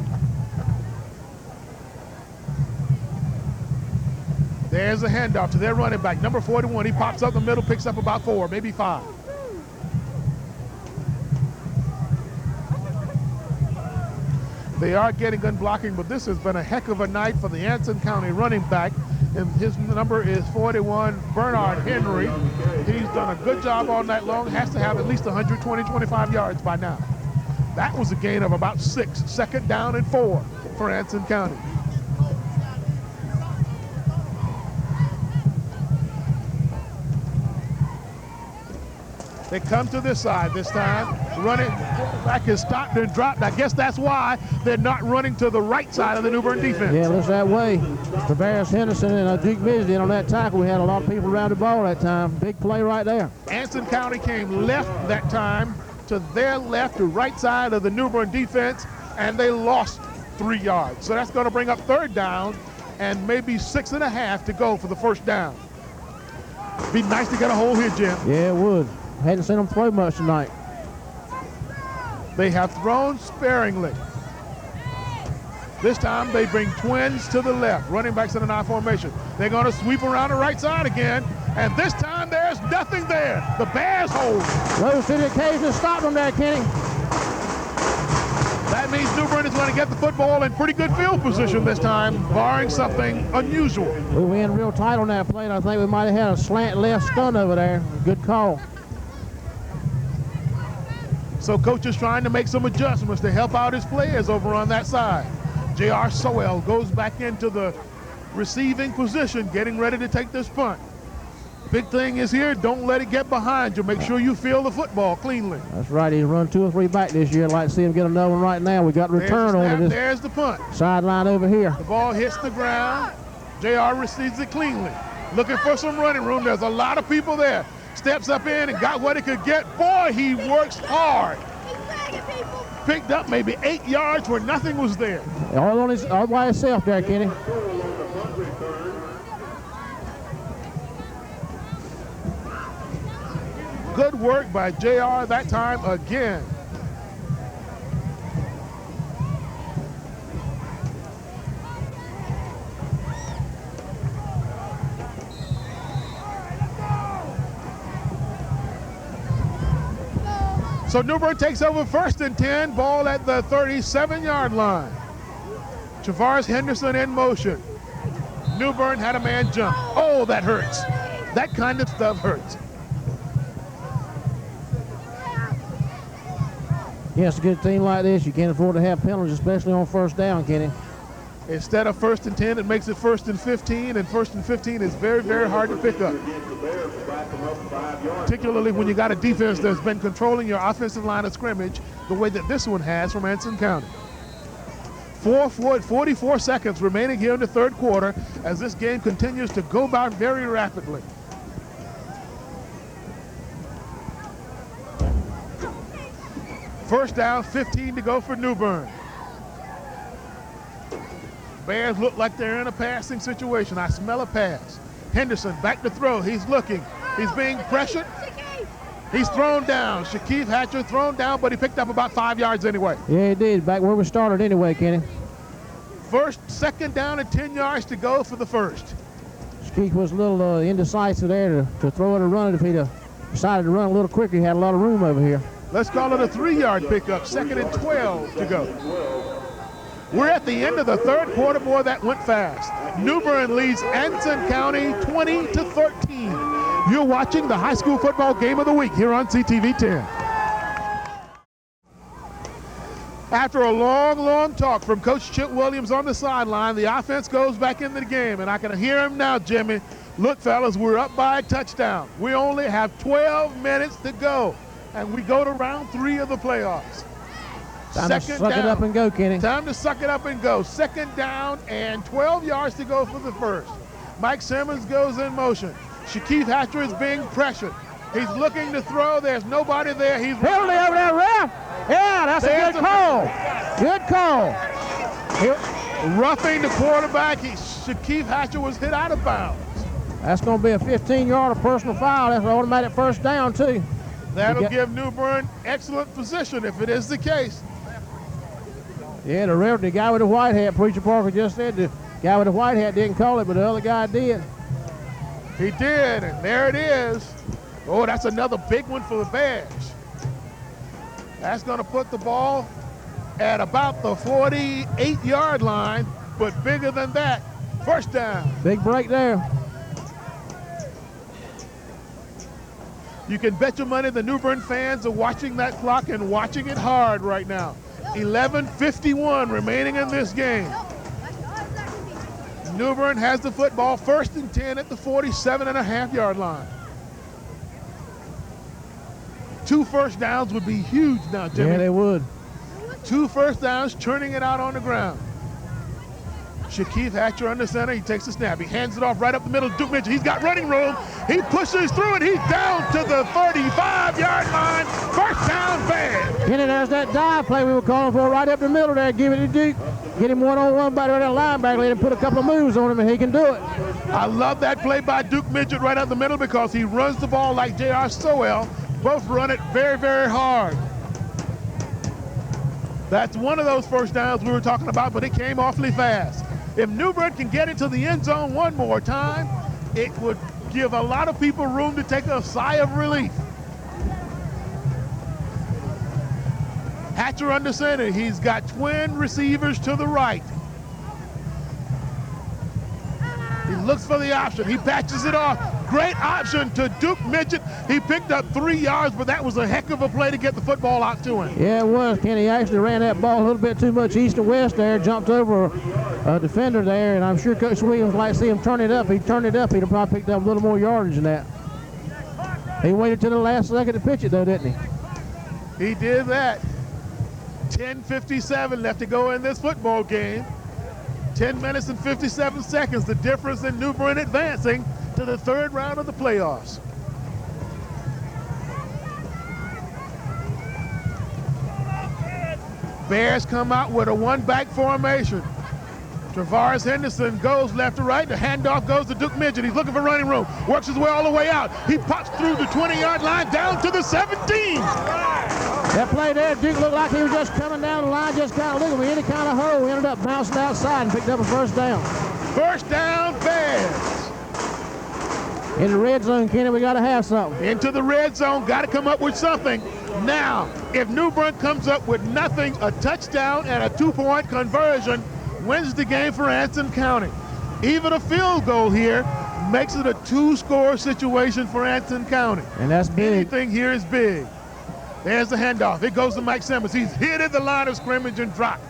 There's a handoff to their running back, number 41. He pops up the middle, picks up about 4, maybe 5. They are getting gun blocking, but this has been a heck of a night for the Anson County running back. And his number is 41, Bernard Henry. He's done a good job all night long. Has to have at least 120, 25 yards by now. That was a gain of about 6. Second down and 4 for Anson County. They come to this side this time. Running back is stopped and dropped. I guess that's why they're not running to the right side of the Newburn defense.
Yeah, it looks that way. Tavares Henderson and Duke Midgets on that tackle. We had a lot of people around the ball that time. Big play right there.
Anson County came left that time to their left to right side of the Newburn defense, and they lost 3 yards. So that's going to bring up third down and maybe 6.5 to go for the first down. Be nice to get a hold here, Jim.
Yeah, it would. Hadn't seen them throw much tonight.
They have thrown sparingly. This time they bring twins to the left. Running backs in an I formation. They're going to sweep around the right side again. And this time there's nothing there. The Bears hold.
Rose to the occasion to stop them there, Kenny.
That That means Newburn is going to get the football in pretty good field position this time, barring something unusual.
We went real tight on that play, and I think we might have had a slant left stun over there. Good call.
So coach is trying to make some adjustments to help out his players over on that side. J.R. Sowell goes back into the receiving position, getting ready to take this punt. Big thing is here, don't let it get behind you. Make sure you feel the football cleanly.
That's right. He's run 2 or 3 back this year. I'd like to see him get another one right now. We got return on it.
There's the punt.
Sideline over here.
The ball hits the ground. J.R. receives it cleanly. Looking for some running room. There's a lot of people there. Steps up in and got what he could get. Boy, he works hard. Picked up maybe 8 yards where nothing was there.
All by himself there, Kenny.
Good work by JR that time again. So Newburn takes over 1st and 10, ball at the 37-yard line. Travaris Henderson in motion. Newburn had a man jump. Oh, that hurts. That kind of stuff hurts.
Yes, a good team like this, you can't afford to have penalties, especially on 1st down, Kenny.
Instead of 1st and 10, it makes it 1st and 15, and 1st and 15 is very, very hard to pick up. Particularly when you got a defense that's been controlling your offensive line of scrimmage the way that this one has from Anson County. 44 seconds remaining here in the 3rd quarter as this game continues to go by very rapidly. First down, 15 to go for Newburn. Bears look like they're in a passing situation. I smell a pass. Henderson back to throw. He's looking. He's being pressured. He's thrown down. Shaquille Hatcher thrown down, but he picked up about 5 yards anyway.
Yeah, he did. Back where we started anyway, Kenny.
2nd down and 10 yards to go for the 1st.
Shaquille was a little indecisive there to throw it or run it. If he'd decided to run a little quicker, he had a lot of room over here.
Let's call it a 3-yard pickup. 2nd and 12 to go. We're at the end of the 3rd quarter. Boy, that went fast. Newburn leads Anson County 20-13. You're watching the high school football game of the week here on CTV 10. After a long talk from Coach Chip Williams on the sideline, the offense goes back into the game, and I can hear him now, Jimmy. Look, fellas, we're up by a touchdown. We only have 12 minutes to go, and we go to round 3 of the playoffs.
Time to suck it up and go, Kenny.
Time to suck it up and go. 2nd down and 12 yards to go for the 1st. Mike Simmons goes in motion. Shaquille Hatcher is being pressured. He's looking to throw. There's nobody there. He's
penalty over there, ref. Yeah, that's a good call. Good call.
Roughing the quarterback. Shaquille Hatcher was hit out of bounds.
That's going to be a 15-yard personal foul. That's an automatic 1st down, too.
That'll give Newburn excellent position if it is the case.
Yeah, the guy with the white hat, Preacher Parker just said the guy with the white hat didn't call it, but the other guy did.
He did, and there it is. Oh, that's another big one for the Bears. That's going to put the ball at about the 48-yard line, but bigger than that. 1st down.
Big break there.
You can bet your money the Newburn fans are watching that clock and watching it hard right now. 11:51 remaining in this game. Newburn has the football, 1st and 10 at the 47.5-yard line. 2 first downs would be huge now, Jimmy.
Yeah, they would.
2 first downs, churning it out on the ground. Shaquille Hatcher under center. He takes the snap. He hands it off right up the middle. Duke Mitchell, he's got running room. He pushes through it. He's down to the 35-yard line. 1st down, Bears.
Kenny, there's that dive play we were calling for right up the middle there. Give it to Duke. Get him one-on-one by that linebacker. Let him put a couple of moves on him, and he can do it.
I love that play by Duke Mitchell right up the middle because he runs the ball like J.R. Sowell. Both run it very, very hard. That's one of those 1st downs we were talking about, but it came awfully fast. If Newburn can get into the end zone one more time, it would give a lot of people room to take a sigh of relief. Hatcher under center. He's got twin receivers to the right. He looks for the option. He patches it off. Great option to Duke Midget. He picked up 3 yards, but that was a heck of a play to get the football out to him.
Yeah, it was. Kenny actually ran that ball a little bit too much east and west there, jumped over a defender there, and I'm sure Coach Williams would like to see him turn it up. If he turned it up, he'd have probably picked up a little more yardage than that. He waited till the last second to pitch it, though, didn't he?
He did that. 10:57 left to go in this football game. 10 minutes and 57 seconds, the difference in Newburn advancing to the third round of the playoffs. Bears come out with a one-back formation. Travaris Henderson goes left to right. The handoff goes to Duke Midget. He's looking for running room. Works his way all the way out. He pops through the 20-yard line down to the 17.
That play there, Duke looked like he was just coming down the line, just kind of looking for any kind of hole. He ended up bouncing outside and picked up a first down.
First down, Bears.
In the red zone, Kenny, we got to have something.
Into the red zone, got to come up with something. Now, if Newburn comes up with nothing, a touchdown and a 2-point conversion wins the game for Anson County. Even a field goal here makes it a 2-score situation for Anson County.
And that's big.
Anything here is big. There's the handoff. It goes to Mike Simmons. He's hit at the line of scrimmage and dropped.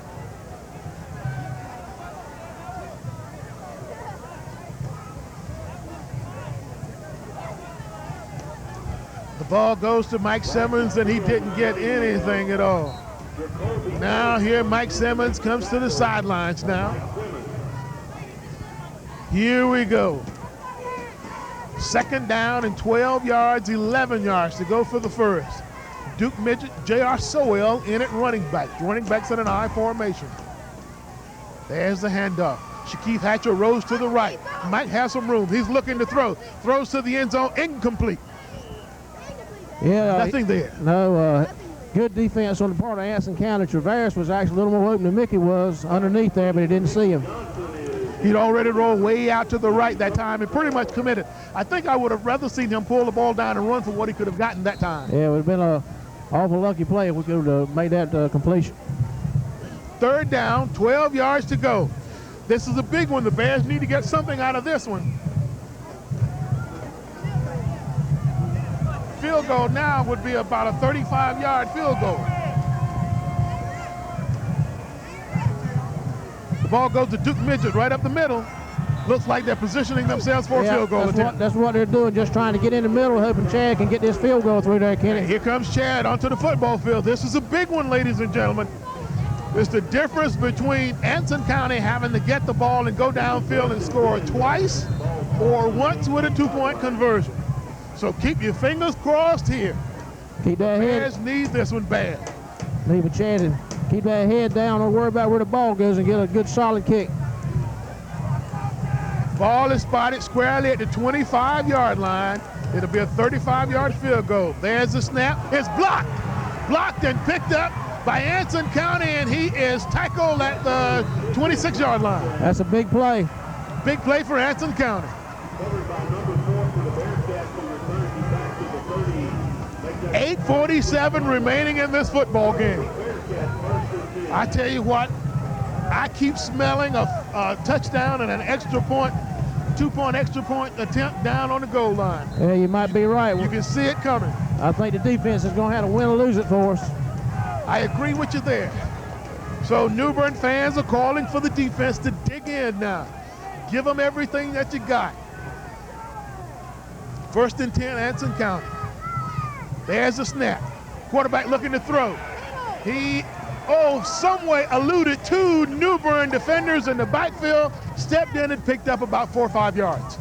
The ball goes to Mike Simmons, and he didn't get anything at all. Now here Mike Simmons comes to the sidelines now. Here we go. Second down and 12 yards, 11 yards to go for the first. Duke Midget, J.R. Sowell in at running back. Running backs in an I formation. There's the handoff. Shaquille Hatcher rose to the right. Might have some room. He's looking to throw. Throws to the end zone, incomplete.
Yeah.
Nothing there.
No, good defense on the part of Anson County. Travaris was actually a little more open than Mickey was underneath there, but he didn't see him.
He'd already rolled way out to the right that time and pretty much committed. I think I would have rather seen him pull the ball down and run for what he could have gotten that time.
Yeah, it would have been a awful lucky play if we could have made that completion.
Third down, 12 yards to go. This is a big one. The Bears need to get something out of this one. Field goal now would be about a 35-yard field goal. The ball goes to Duke Midget right up the middle. Looks like they're positioning themselves for a field goal attempt.
That's what they're doing, just trying to get in the middle, hoping Chad can get this field goal through there, Kenny.
Here comes Chad onto the football field. This is a big one, ladies and gentlemen. It's the difference between Anson County having to get the ball and go downfield and score twice or once with a 2-point conversion. So keep your fingers crossed here.
Keep that
Bears need this one bad.
Leave it, Chad, and keep that head down. Don't worry about where the ball goes and get a good solid kick.
Ball is spotted squarely at the 25-yard line. It'll be a 35-yard field goal. There's the snap. It's blocked. Blocked and picked up by Anson County, and he is tackled at the 26-yard line.
That's a big play.
Big play for Anson County. 8:47 remaining in this football game. I tell you what, I keep smelling a touchdown and an extra point, 2-point extra point attempt down on the goal line.
Yeah, you might be right.
You can see it coming.
I think the defense is going to have to win or lose it for us.
I agree with you there. So Newburn fans are calling for the defense to dig in now. Give them everything that you got. 1st and 10, Anson County. There's a snap. Quarterback looking to throw. He, some way alluded to Newburn defenders in the backfield, stepped in and picked up about 4 or 5 yards.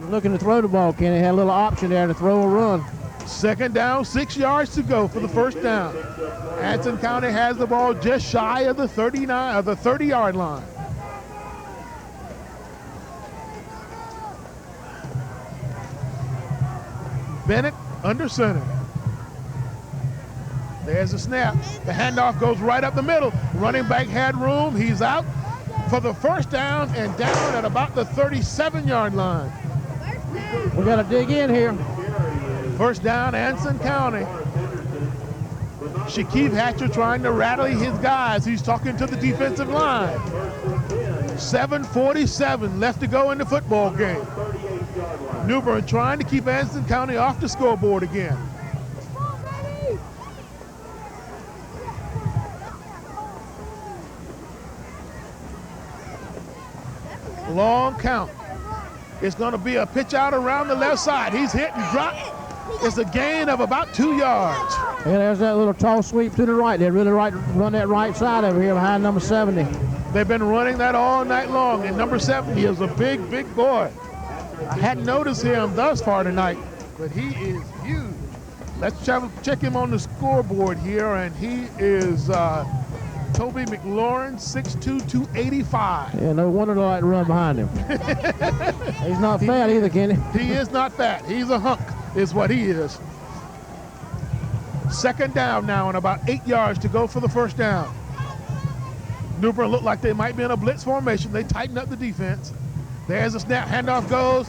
Looking to throw the ball, Kenny. Had a little option there to throw or run.
Second down, 6 yards to go for the first down. Anson County has the ball just shy of the 30-yard line. Bennett under center. There's a snap. The handoff goes right up the middle. Running back had room. He's out for the first down and down at about the 37-yard line.
We got to dig in here.
First down, Anson County. Shaquille Hatcher trying to rally his guys. He's talking to the defensive line. 7:47 left to go in the football game. Newburn trying to keep Anson County off the scoreboard again. Long count. It's going to be a pitch out around the left side. He's hit and dropped. It's a gain of about 2 yards.
Yeah, there's that little toss sweep to the right. They really run that right side over here behind number 70.
They've been running that all night long, and number 70 is a big, big boy. I hadn't noticed him thus far tonight, but he is huge. Let's check him on the scoreboard here, and he is Toby McLaurin, 6'2", 285.
Yeah, no wonder they like to run behind him. He's not fat either, Kenny.
He is not fat. He's a hunk, is what he is. Second down now, and about 8 yards to go for the first down. Newburn looked like they might be in a blitz formation. They tighten up the defense. There's a snap. Handoff goes.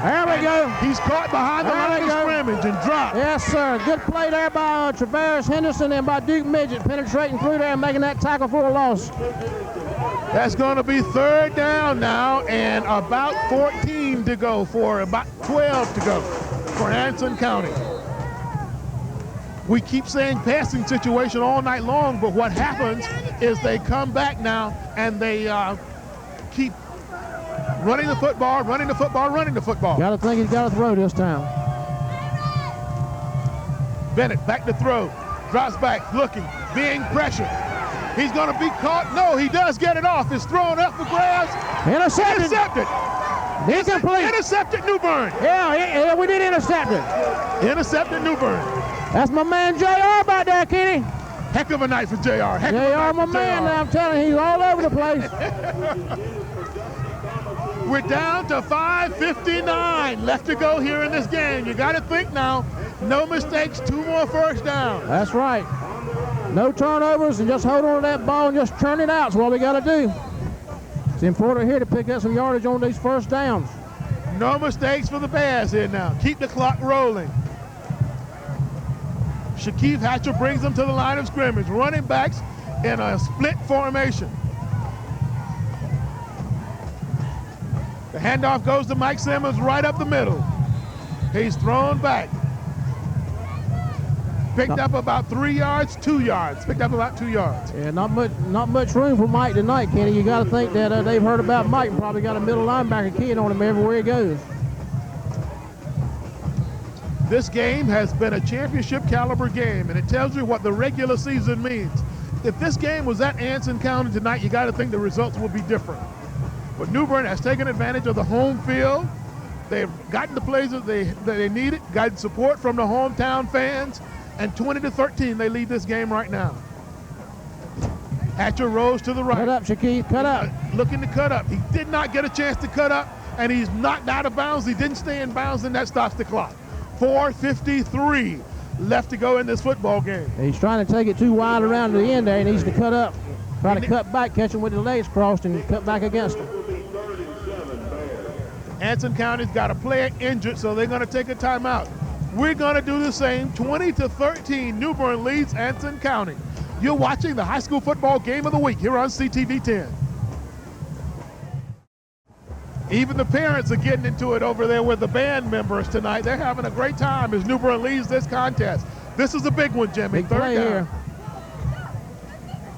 There we go.
He's caught behind the line of scrimmage and dropped.
Yes, sir. Good play there by Travaris Henderson and by Duke Midget, penetrating through there and making that tackle for a loss.
That's going to be third down now, and about 14 to go for about 12 to go for Anson County. We keep saying passing situation all night long, but what happens is they come back now and they keep running the football, running the football, running the football.
Got to think he's got to throw this time.
Bennett back to throw, drops back, looking, being pressured. He's going to be caught. No, he does get it off. It's thrown up for grabs.
Intercepted. Incomplete.
Intercepted Newburn.
Yeah, we did intercept it.
Intercepted Newburn.
That's my man JR back there, Kenny.
Heck of a night for JR.
JR, my man, now I'm telling you, he's all over the place.
We're down to 5:59 left to go here in this game. You got to think now. No mistakes, 2 more first downs.
That's right. No turnovers and just hold on to that ball and just turn it out. That's what we got to do. It's important here to pick up some yardage on these first downs.
No mistakes for the Bears here now. Keep the clock rolling. Shaquille Hatcher brings them to the line of scrimmage. Running backs in a split formation. The handoff goes to Mike Simmons right up the middle. He's thrown back. Picked up about 3 yards, 2 yards. Picked up about 2 yards.
Yeah, not much room for Mike tonight, Kenny. You got to think that they've heard about Mike and probably got a middle linebacker kid on him everywhere he goes.
This game has been a championship caliber game, and it tells you what the regular season means. If this game was at Anson County tonight, you got to think the results will be different. But Newburn has taken advantage of the home field. They've gotten the plays that they needed, gotten support from the hometown fans, and 20-13, they lead this game right now. Hatcher rolls to the right.
Cut up, Shaquille, cut up.
Looking to cut up. He did not get a chance to cut up, and he's knocked out of bounds. He didn't stay in bounds, and that stops the clock. 4:53 left to go in this football game.
He's trying to take it too wide around to the end there. He needs to cut up. Try to cut back, catch him with the legs crossed, and cut back against him.
Anson County's got a player injured, so they're going to take a timeout. We're going to do the same. 20-13, Newburn leads Anson County. You're watching the high school football game of the week here on CTV 10. Even the parents are getting into it over there with the band members tonight. They're having a great time as Newburn leads this contest. This is a big one, Jimmy.
Big play here.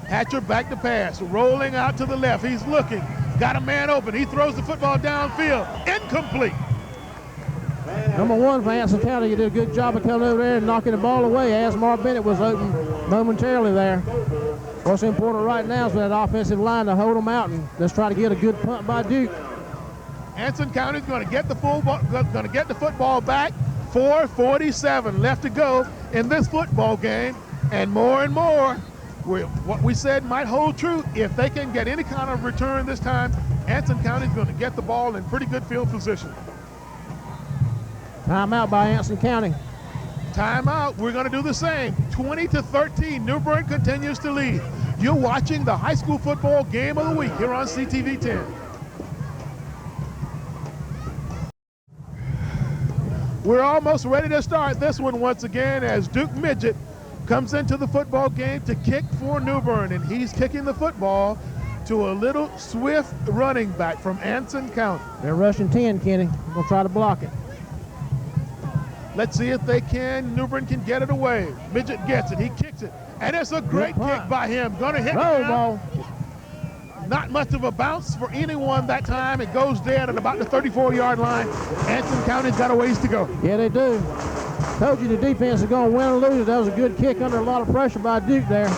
Hatcher back to pass, rolling out to the left. He's looking, got a man open. He throws the football downfield, incomplete.
Number 1 for Anson County, you did a good job of coming over there and knocking the ball away. Asmar Bennett was open momentarily there. What's important right now is for that offensive line to hold them out and let's try to get a good punt by Duke.
Anson County's going to get the football back. 4:47 left to go in this football game, and more, what we said might hold true. If they can get any kind of return this time, Anson County's going to get the ball in pretty good field position.
Timeout by Anson County.
Timeout. We're going to do the same. 20-13. Newburn continues to lead. You're watching the high school football game of the week here on CTV 10. We're almost ready to start this one once again as Duke Midget comes into the football game to kick for Newburn, and he's kicking the football to a little swift running back from Anson County.
They're rushing 10, Kenny. We'll try to block it.
Let's see if they can. Newburn can get it away. Midget gets it. He kicks it. And it's a great kick by him. Gonna hit the ground.
Ball.
Not much of a bounce for anyone that time. It goes dead at about the 34-yard line. Anson County's got a ways to go.
Yeah, they do. Told you the defense is going to win or lose. That was a good kick under a lot of pressure by Duke there.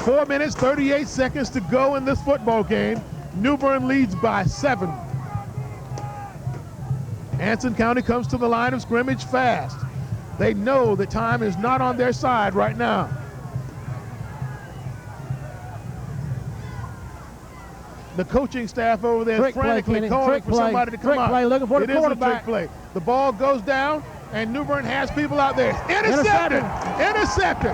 4 minutes, 38 seconds to go in this football game. Newburn leads by 7. Anson County comes to the line of scrimmage fast. They know the time is not on their side right now. The coaching staff over there is frantically calling for somebody to come out.
Looking for the quarterback.
It is a trick play. The ball goes down, and Newburn has people out there. Intercepted! Intercepted!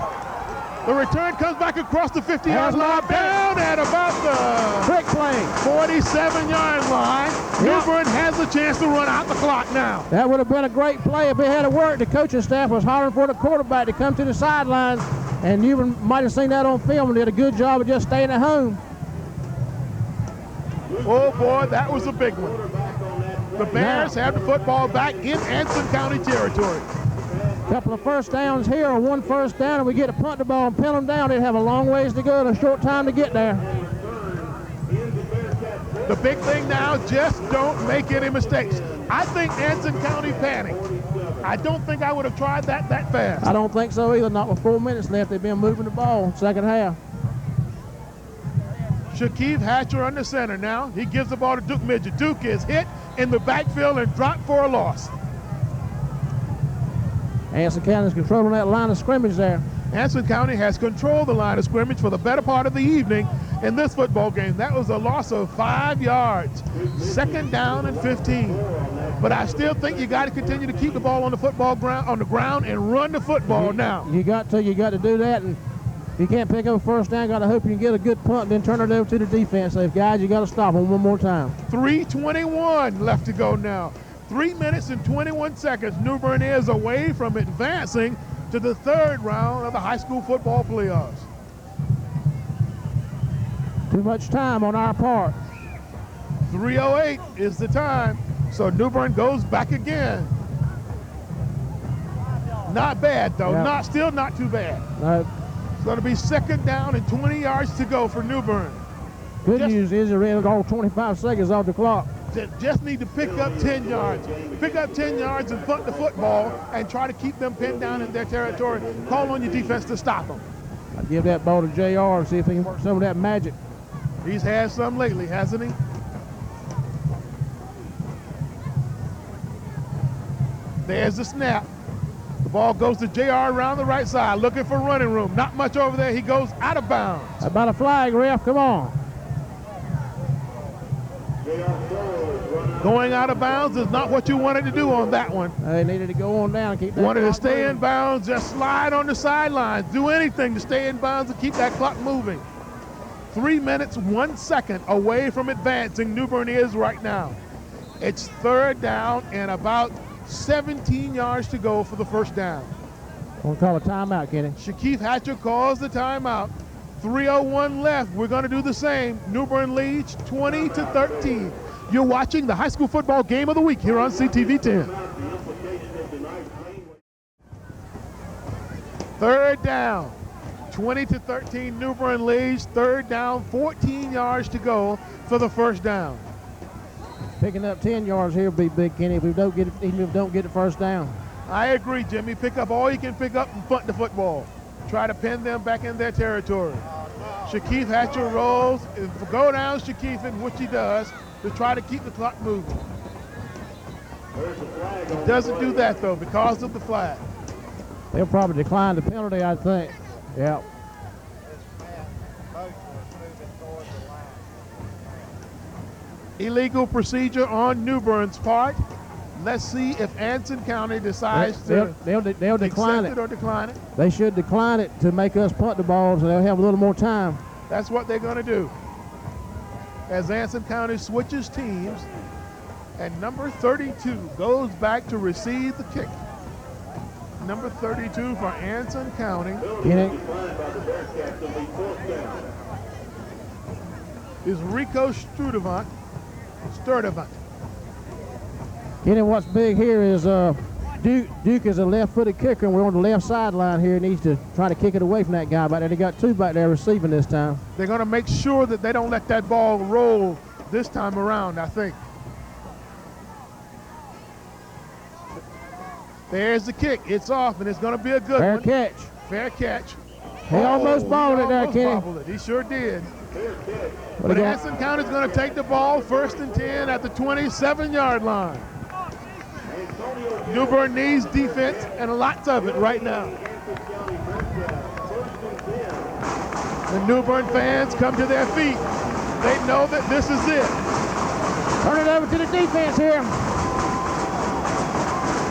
The return comes back across the 50-yard line, down at about the
trick play
47-yard line. Yep. Newburn has a chance to run out the clock now.
That would have been a great play if it had worked. The coaching staff was hollering for the quarterback to come to the sidelines, and Newburn might have seen that on film and did a good job of just staying at home.
Oh, boy, that was a big one. The Bears have the football back in Anson County territory.
A couple of first downs here, or one first down, and we get to punt the ball and pin them down. They'd have a long ways to go and a short time to get there.
The big thing now, just don't make any mistakes. I think Anson County panicked. I don't think I would have tried that fast.
I don't think so either, not with 4 minutes left. They've been moving the ball second half.
Shaquille Hatcher under center now. He gives the ball to Duke Midget. Duke is hit in the backfield and dropped for a loss.
Anson County is controlling that line of scrimmage there.
Anson County has controlled the line of scrimmage for the better part of the evening in this football game. That was a loss of 5 yards. Second down and 15. But I still think you got to continue to keep the ball on the ground and run the football now.
You got to do that, and if you can't pick up a first down, got to hope you can get a good punt and then turn it over to the defense. So, guys, you got to stop them one more time.
3:21 left to go now. 3 minutes and 21 seconds. Newburn is away from advancing to the third round of the high school football playoffs.
Too much time on our part.
3:08 is the time. So Newburn goes back again. Not bad, though.
Yep.
Still not too bad.
No.
It's going to be second down and 20 yards to go for Newburn.
Good news is they're in all 25 seconds off the clock.
Just need to pick up 10 yards. Pick up 10 yards and punt the football and try to keep them pinned down in their territory. Call on your defense to stop them.
I'll give that ball to JR and see if he can work some of that magic.
He's had some lately, hasn't he? There's the snap. The ball goes to JR around the right side, looking for running room. Not much over there. He goes out of bounds.
About a flag, ref. Come on.
Going out of bounds is not what you wanted to do on that one.
They needed to go on down and keep that
Wanted to
clock
stay
moving.
in bounds, just slide on the sidelines. Do anything to stay in bounds and keep that clock moving. 3 minutes, 1 second away from advancing Newburn is right now. It's third down and about 17 yards to go for the first down.
We'll call a timeout, Kenny.
Shaquille Hatcher calls the timeout. 3:01 left. We're going to do the same. Newburn leads 20-13. You're watching the high school football game of the week here on CTV 10. Third down. 20-13. Newburn leads. Third down. 14 yards to go for the first down.
Picking up 10 yards here will be big, Kenny, if we don't get it, even if we don't get the first down.
I agree, Jimmy. Pick up all you can pick up and punt the football. Try to pin them back in their territory. Shaquille Hatcher rolls. Go down Shaquille, which he does, to try to keep the clock moving. He doesn't do that, though, because of the flag.
They'll probably decline the penalty, I think. Yeah.
Illegal procedure on Newburn's part. Let's see if Anson County decides
they'll decline
accept it or decline it.
They should decline it to make us punt the ball so they'll have a little more time.
That's what they're going to do. As Anson County switches teams, and number 32 goes back to receive the kick. number 32 for Anson County.
Kenny,
Declined by the Bearcats. It'll be 4th down.
Is Rico Sturdivant.
Kenny, what's big here is Duke is a left-footed kicker, and we're on the left sideline here. Needs to try to kick it away from that guy back there. They got 2 back there receiving this time.
They're going to make sure that they don't let that ball roll this time around, I think. There's the kick. It's off, and it's going to be a good
Fair
one.
catch.
Fair catch.
He almost bobbled it there,
almost
Kenny.
bobbled it. He sure did.
What
But
he
Anson County is going to take the ball 1st and 10 at the 27-yard line. Newburn needs defense, and lots of it right now. The Newburn fans come to their feet. They know that this is it.
Turn it over to the defense here.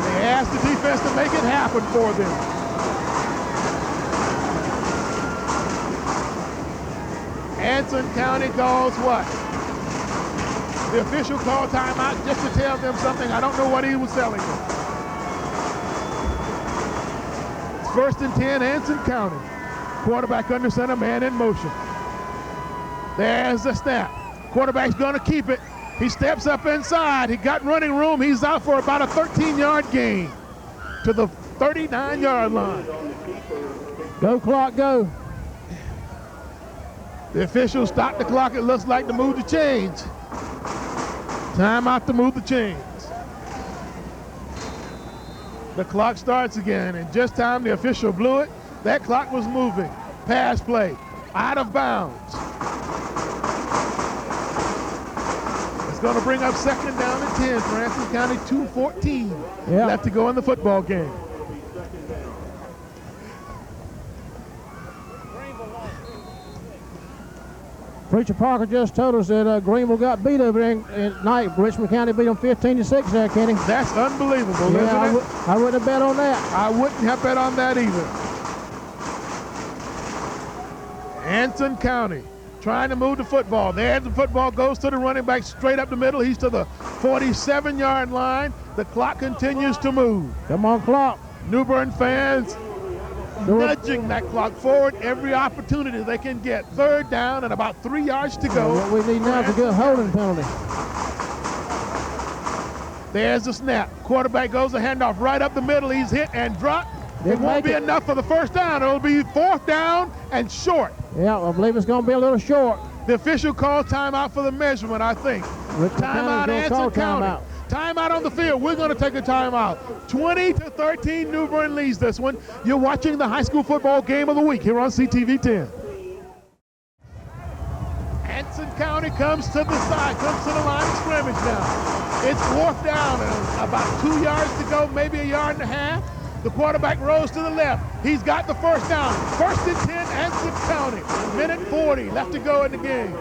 They ask the defense to make it happen for them. Anson County calls what? The official called timeout just to tell them something. I don't know what he was telling them. It's 1st and 10, Anson County. Quarterback under center, man in motion. There's the snap. Quarterback's gonna keep it. He steps up inside. He got running room. He's out for about a 13-yard gain to the 39-yard line.
Go clock, go.
The officials stopped the clock. It looks like to move the chains. Time out to move the chains. The clock starts again, and just time the official blew it, that clock was moving. Pass play, out of bounds. It's going to bring up 2nd down and 10 for Anson County, 2:14 left to go in the football game.
Preacher Parker just told us that Greenville got beat over there at night. Richmond County beat them 15-6 there, Kenny.
That's unbelievable, isn't it?
I wouldn't have bet on that.
I wouldn't have bet on that either. Anson County trying to move the football. There the football goes to the running back straight up the middle. He's to the 47-yard line. The clock continues to move.
Come on, clock.
Newburn fans nudging that clock forward every opportunity they can get. 3rd down and about 3 yards to go.
What we need now is a good holding penalty.
There's the snap. Quarterback goes a handoff right up the middle. He's hit and dropped. It won't be enough for the 1st down. It'll be 4th down and short.
Yeah, I believe it's going to be a little short.
The official called timeout for the measurement, I think. Timeout, Anson County. Timeout on the field. We're going to take a timeout. 20-13, Newburn leads this one. You're watching the high school football game of the week here on CTV 10. Anson County comes to the side, comes to the line of scrimmage now. It's 4th down and about 2 yards to go, maybe a yard and a half. The quarterback rolls to the left. He's got the 1st down. 1st and 10, Anson County. Minute 40 left to go in the game.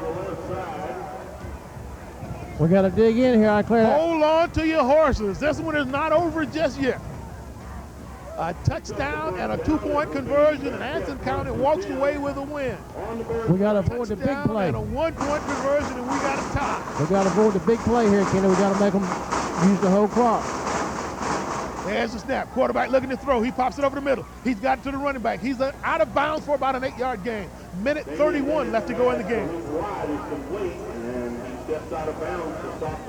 We got to dig in here, I clear.
Hold on to your horses. This one is not over just yet. A touchdown and a 2-point conversion, and Anson County walks away with a win.
We got to avoid the big play.
And a 1-point conversion, and we got a tie.
We got to avoid the big play here, Kenny. We got to make them use the whole clock.
There's the snap. Quarterback looking to throw. He pops it over the middle. He's got it to the running back. He's out of bounds for about an 8-yard gain. Minute 31 left to go in the game.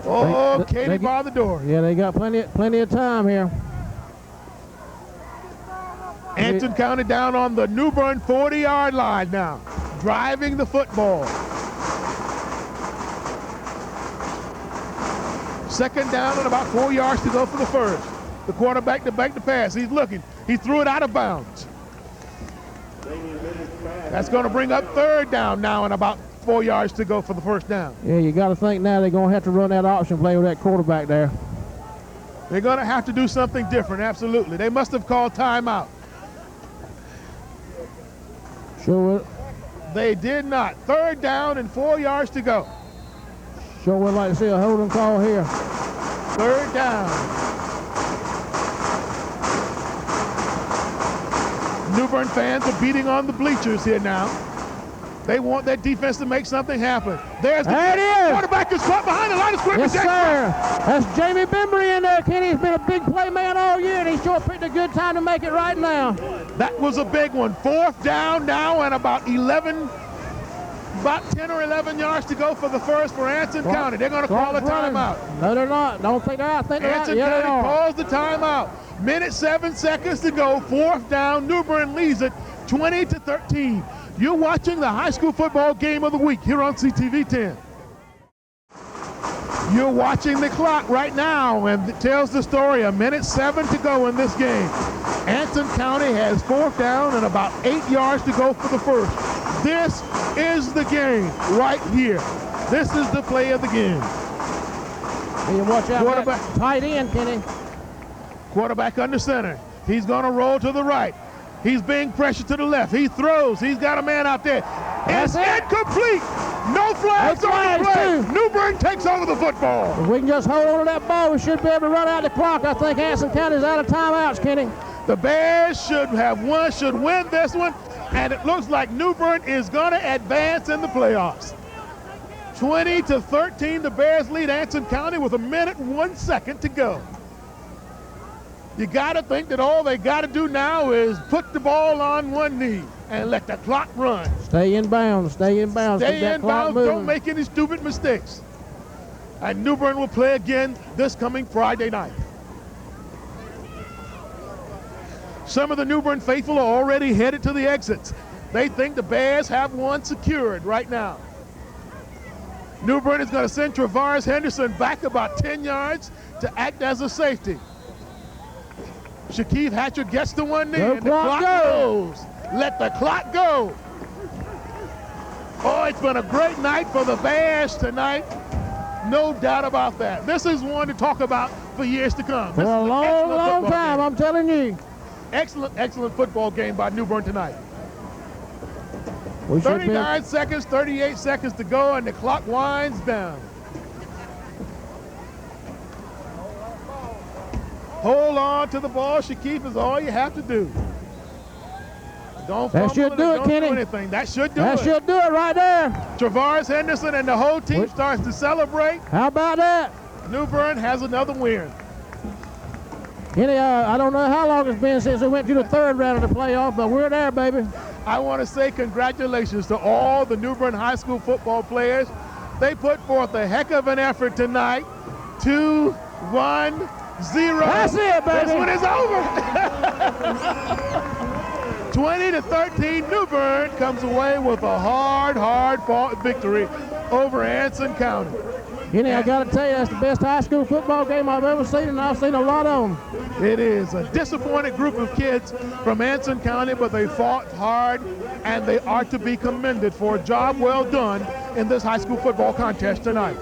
Oh, Katie by the door.
Yeah, they got plenty of time here.
Anson County down on the Newburn 40-yard line now, driving the football. 2nd down and about 4 yards to go for the 1st. The quarterback to back the pass. He's looking. He threw it out of bounds. That's going to bring up 3rd down now and about 4 yards to go for the 1st down.
Yeah, you got to think now they're going to have to run that option play with that quarterback there.
They're going to have to do something different, absolutely. They must have called timeout.
Sure.
They did not. 3rd down and 4 yards to go.
Sure would like to see a holding call here.
3rd down. Newburn fans are beating on the bleachers here now. They want that defense to make something happen. There it
is.
Quarterback is caught behind the line of scrimmage.
Yes, sir. That's Jamie Bembry in there, Kenny. He's been a big play man all year, and he sure picked a good time to make it right now.
That was a big one. 4th down now and about 10 or 11 yards to go for the first for Anson County. They're going to call a timeout.
No, they're not. Don't think they're out. I think they're out.
Anson
Yeah,
County calls the timeout. Minute 7 seconds to go. 4th down. Newburn leads it 20-13. You're watching the high school football game of the week here on CTV 10. You're watching the clock right now, and it tells the story. A minute 7 to go in this game. Anson County has 4th down and about 8 yards to go for the first. This is the game right here. This is the play of the game.
And you watch out for that tight end, Kenny.
Quarterback under center. He's going to roll to the right. He's being pressured to the left. He throws. He's got a man out there. It's incomplete. No flags on the play. Newburn takes over the football.
If we can just hold on to that ball, we should be able to run out the clock. I think Anson County's out of timeouts, Kenny.
The Bears should win this one, and it looks like Newburn is going to advance in the playoffs. 20-13, the Bears lead Anson County with a minute and 1 second to go. You got to think that all they got to do now is put the ball on one knee and let the clock run.
Stay in bounds. Stay in bounds.
Stay in bounds. Don't make any stupid mistakes. And Newburn will play again this coming Friday night. Some of the Newburn faithful are already headed to the exits. They think the Bears have one secured right now. Newburn is going to send Travaris Henderson back about 10 yards to act as a safety. Shaquille Hatcher gets to one knee, and the clock goes. Let the clock go. Oh, it's been a great night for the Bears tonight. No doubt about that. This is one to talk about for years to come.
For a long, long time, I'm telling you.
Excellent football game by Newburn tonight. 39 seconds, 38 seconds to go, and the clock winds down. Hold on to the ball, Shaquille, is all you have to do. Don't fumble it, don't do anything. That should do it.
That should do it right there.
Travaris Henderson and the whole team starts to celebrate.
How about that?
Newburn has another win.
Kenny, I don't know how long it's been since we went to the 3rd round of the playoff, but we're there, baby.
I want to say congratulations to all the Newburn High School football players. They put forth a heck of an effort tonight. 2-1-0.
That's it, baby.
This one is over. 20-13, Newburn comes away with a hard-fought victory over Anson County.
Kenny, I got to tell you, that's the best high school football game I've ever seen, and I've seen a lot of them.
It is a disappointed group of kids from Anson County, but they fought hard, and they are to be commended for a job well done in this high school football contest tonight.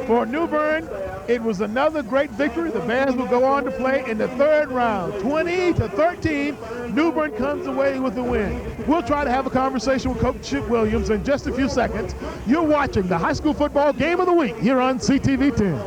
For Newburn, it was another great victory. The Bears will go on to play in the 3rd round. 20-13, Newburn comes away with the win. We'll try to have a conversation with Coach Chip Williams in just a few seconds. You're watching the high school football game of the week here on CTV 10.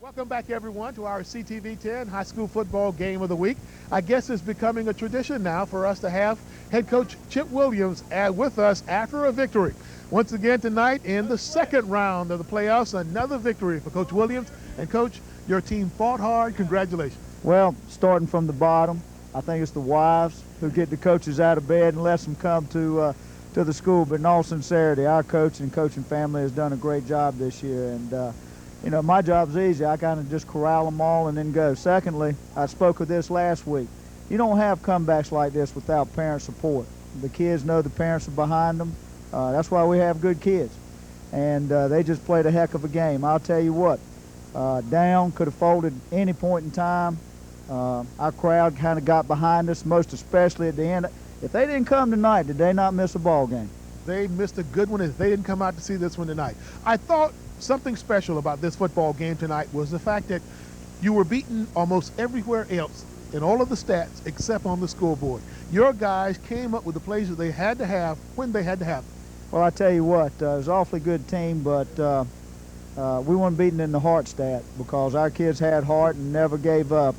Welcome back, everyone, to our CTV 10 high school football game of the week. I guess it's becoming a tradition now for us to have head coach Chip Williams with us after a victory. Once again tonight in the 2nd round of the playoffs, another victory for Coach Williams. And Coach, your team fought hard. Congratulations.
Well, starting from the bottom, I think it's the wives who get the coaches out of bed and lets them come to the school. But in all sincerity, our coach and coaching family has done a great job this year. And, you know, my job's easy. I kind of just corral them all and then go. Secondly, I spoke of this last week. You don't have comebacks like this without parent support. The kids know the parents are behind them. That's why we have good kids. And they just played a heck of a game. I'll tell you what, down, could have folded any point in time. Our crowd kind of got behind us, most especially at the end. If they didn't come tonight, did they not miss a ball game?
They missed a good one if they didn't come out to see this one tonight. I thought something special about this football game tonight was the fact that you were beaten almost everywhere else in all of the stats except on the scoreboard. Your guys came up with the plays that they had to have when they had to have them.
Well, I tell you what, it was an awfully good team, but we weren't beaten in the heart stat because our kids had heart and never gave up.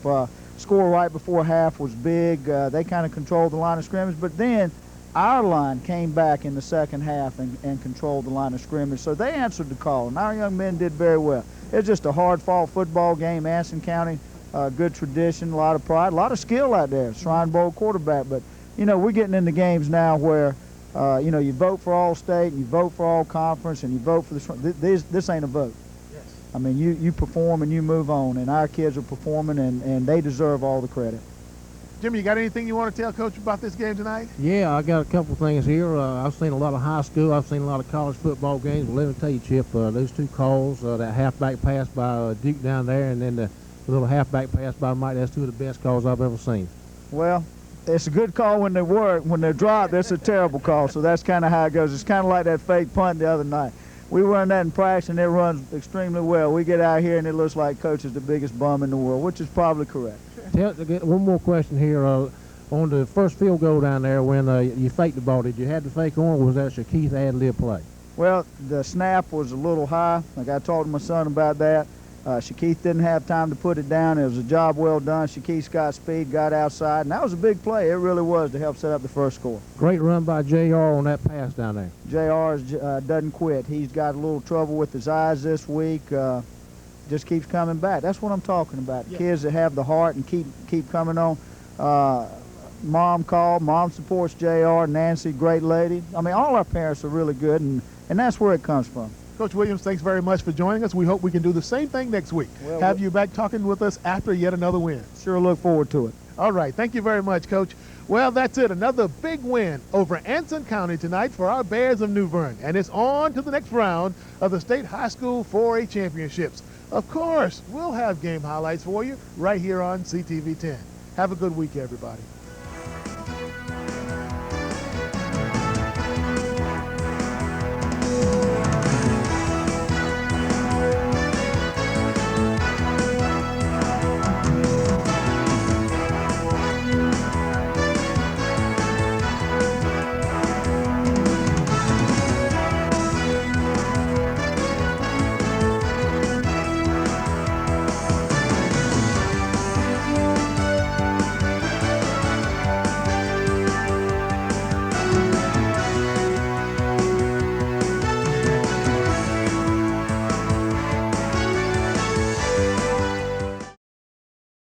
score right before half was big. They kind of controlled the line of scrimmage, but then our line came back in the second half and controlled the line of scrimmage. So they answered the call, and our young men did very well. It was just a hard-fought football game. Anson County, good tradition, a lot of pride, a lot of skill out there. Shrine Bowl quarterback, but you know, we're getting into games now where you know, you vote for all state, and you vote for all conference, and you vote for this ain't a vote.
Yes.
I mean, you perform and you move on, and our kids are performing, and they deserve all the credit.
Jimmy, you got anything you want to tell Coach about this game tonight?
Yeah, I got a couple things here. I've seen a lot of high school. I've seen a lot of college football games. But let me tell you, Chip, those two calls, that halfback pass by Duke down there, and then the little halfback pass by Mike, that's two of the best calls I've ever seen.
Well, it's a good call when they work. When they're dropped, that's a terrible call. So that's kind of how it goes. It's kind of like that fake punt the other night. We run that in practice, and it runs extremely well. We get out here, and it looks like Coach is the biggest bum in the world, which is probably correct.
One more question here. On the first field goal down there, when you faked the ball, did you have the fake on, or was that Shakeith ad-lib play?
Well, the snap was a little high. Like I talked to my son about that. Shakeith didn't have time to put it down. It was a job well done. Shakeith's got speed, got outside, and that was a big play. It really was to help set up the first score.
Great run by JR on that pass down there.
JR doesn't quit. He's got a little trouble with his eyes this week. Just keeps coming back. That's what I'm talking about. Yeah. Kids that have the heart and keep coming on. Mom called. Mom supports JR. Nancy, great lady. I mean, all our parents are really good, and that's where it comes from.
Coach Williams, thanks very much for joining us. We hope we can do the same thing next week.
Well,
have you back talking with us after yet another win.
Sure look forward to it.
All right. Thank you very much, Coach. Well, that's it. Another big win over Anson County tonight for our Bears of Newburn. And it's on to the next round of the State High School 4A Championships. Of course, we'll have game highlights for you right here on CTV 10. Have a good week, everybody.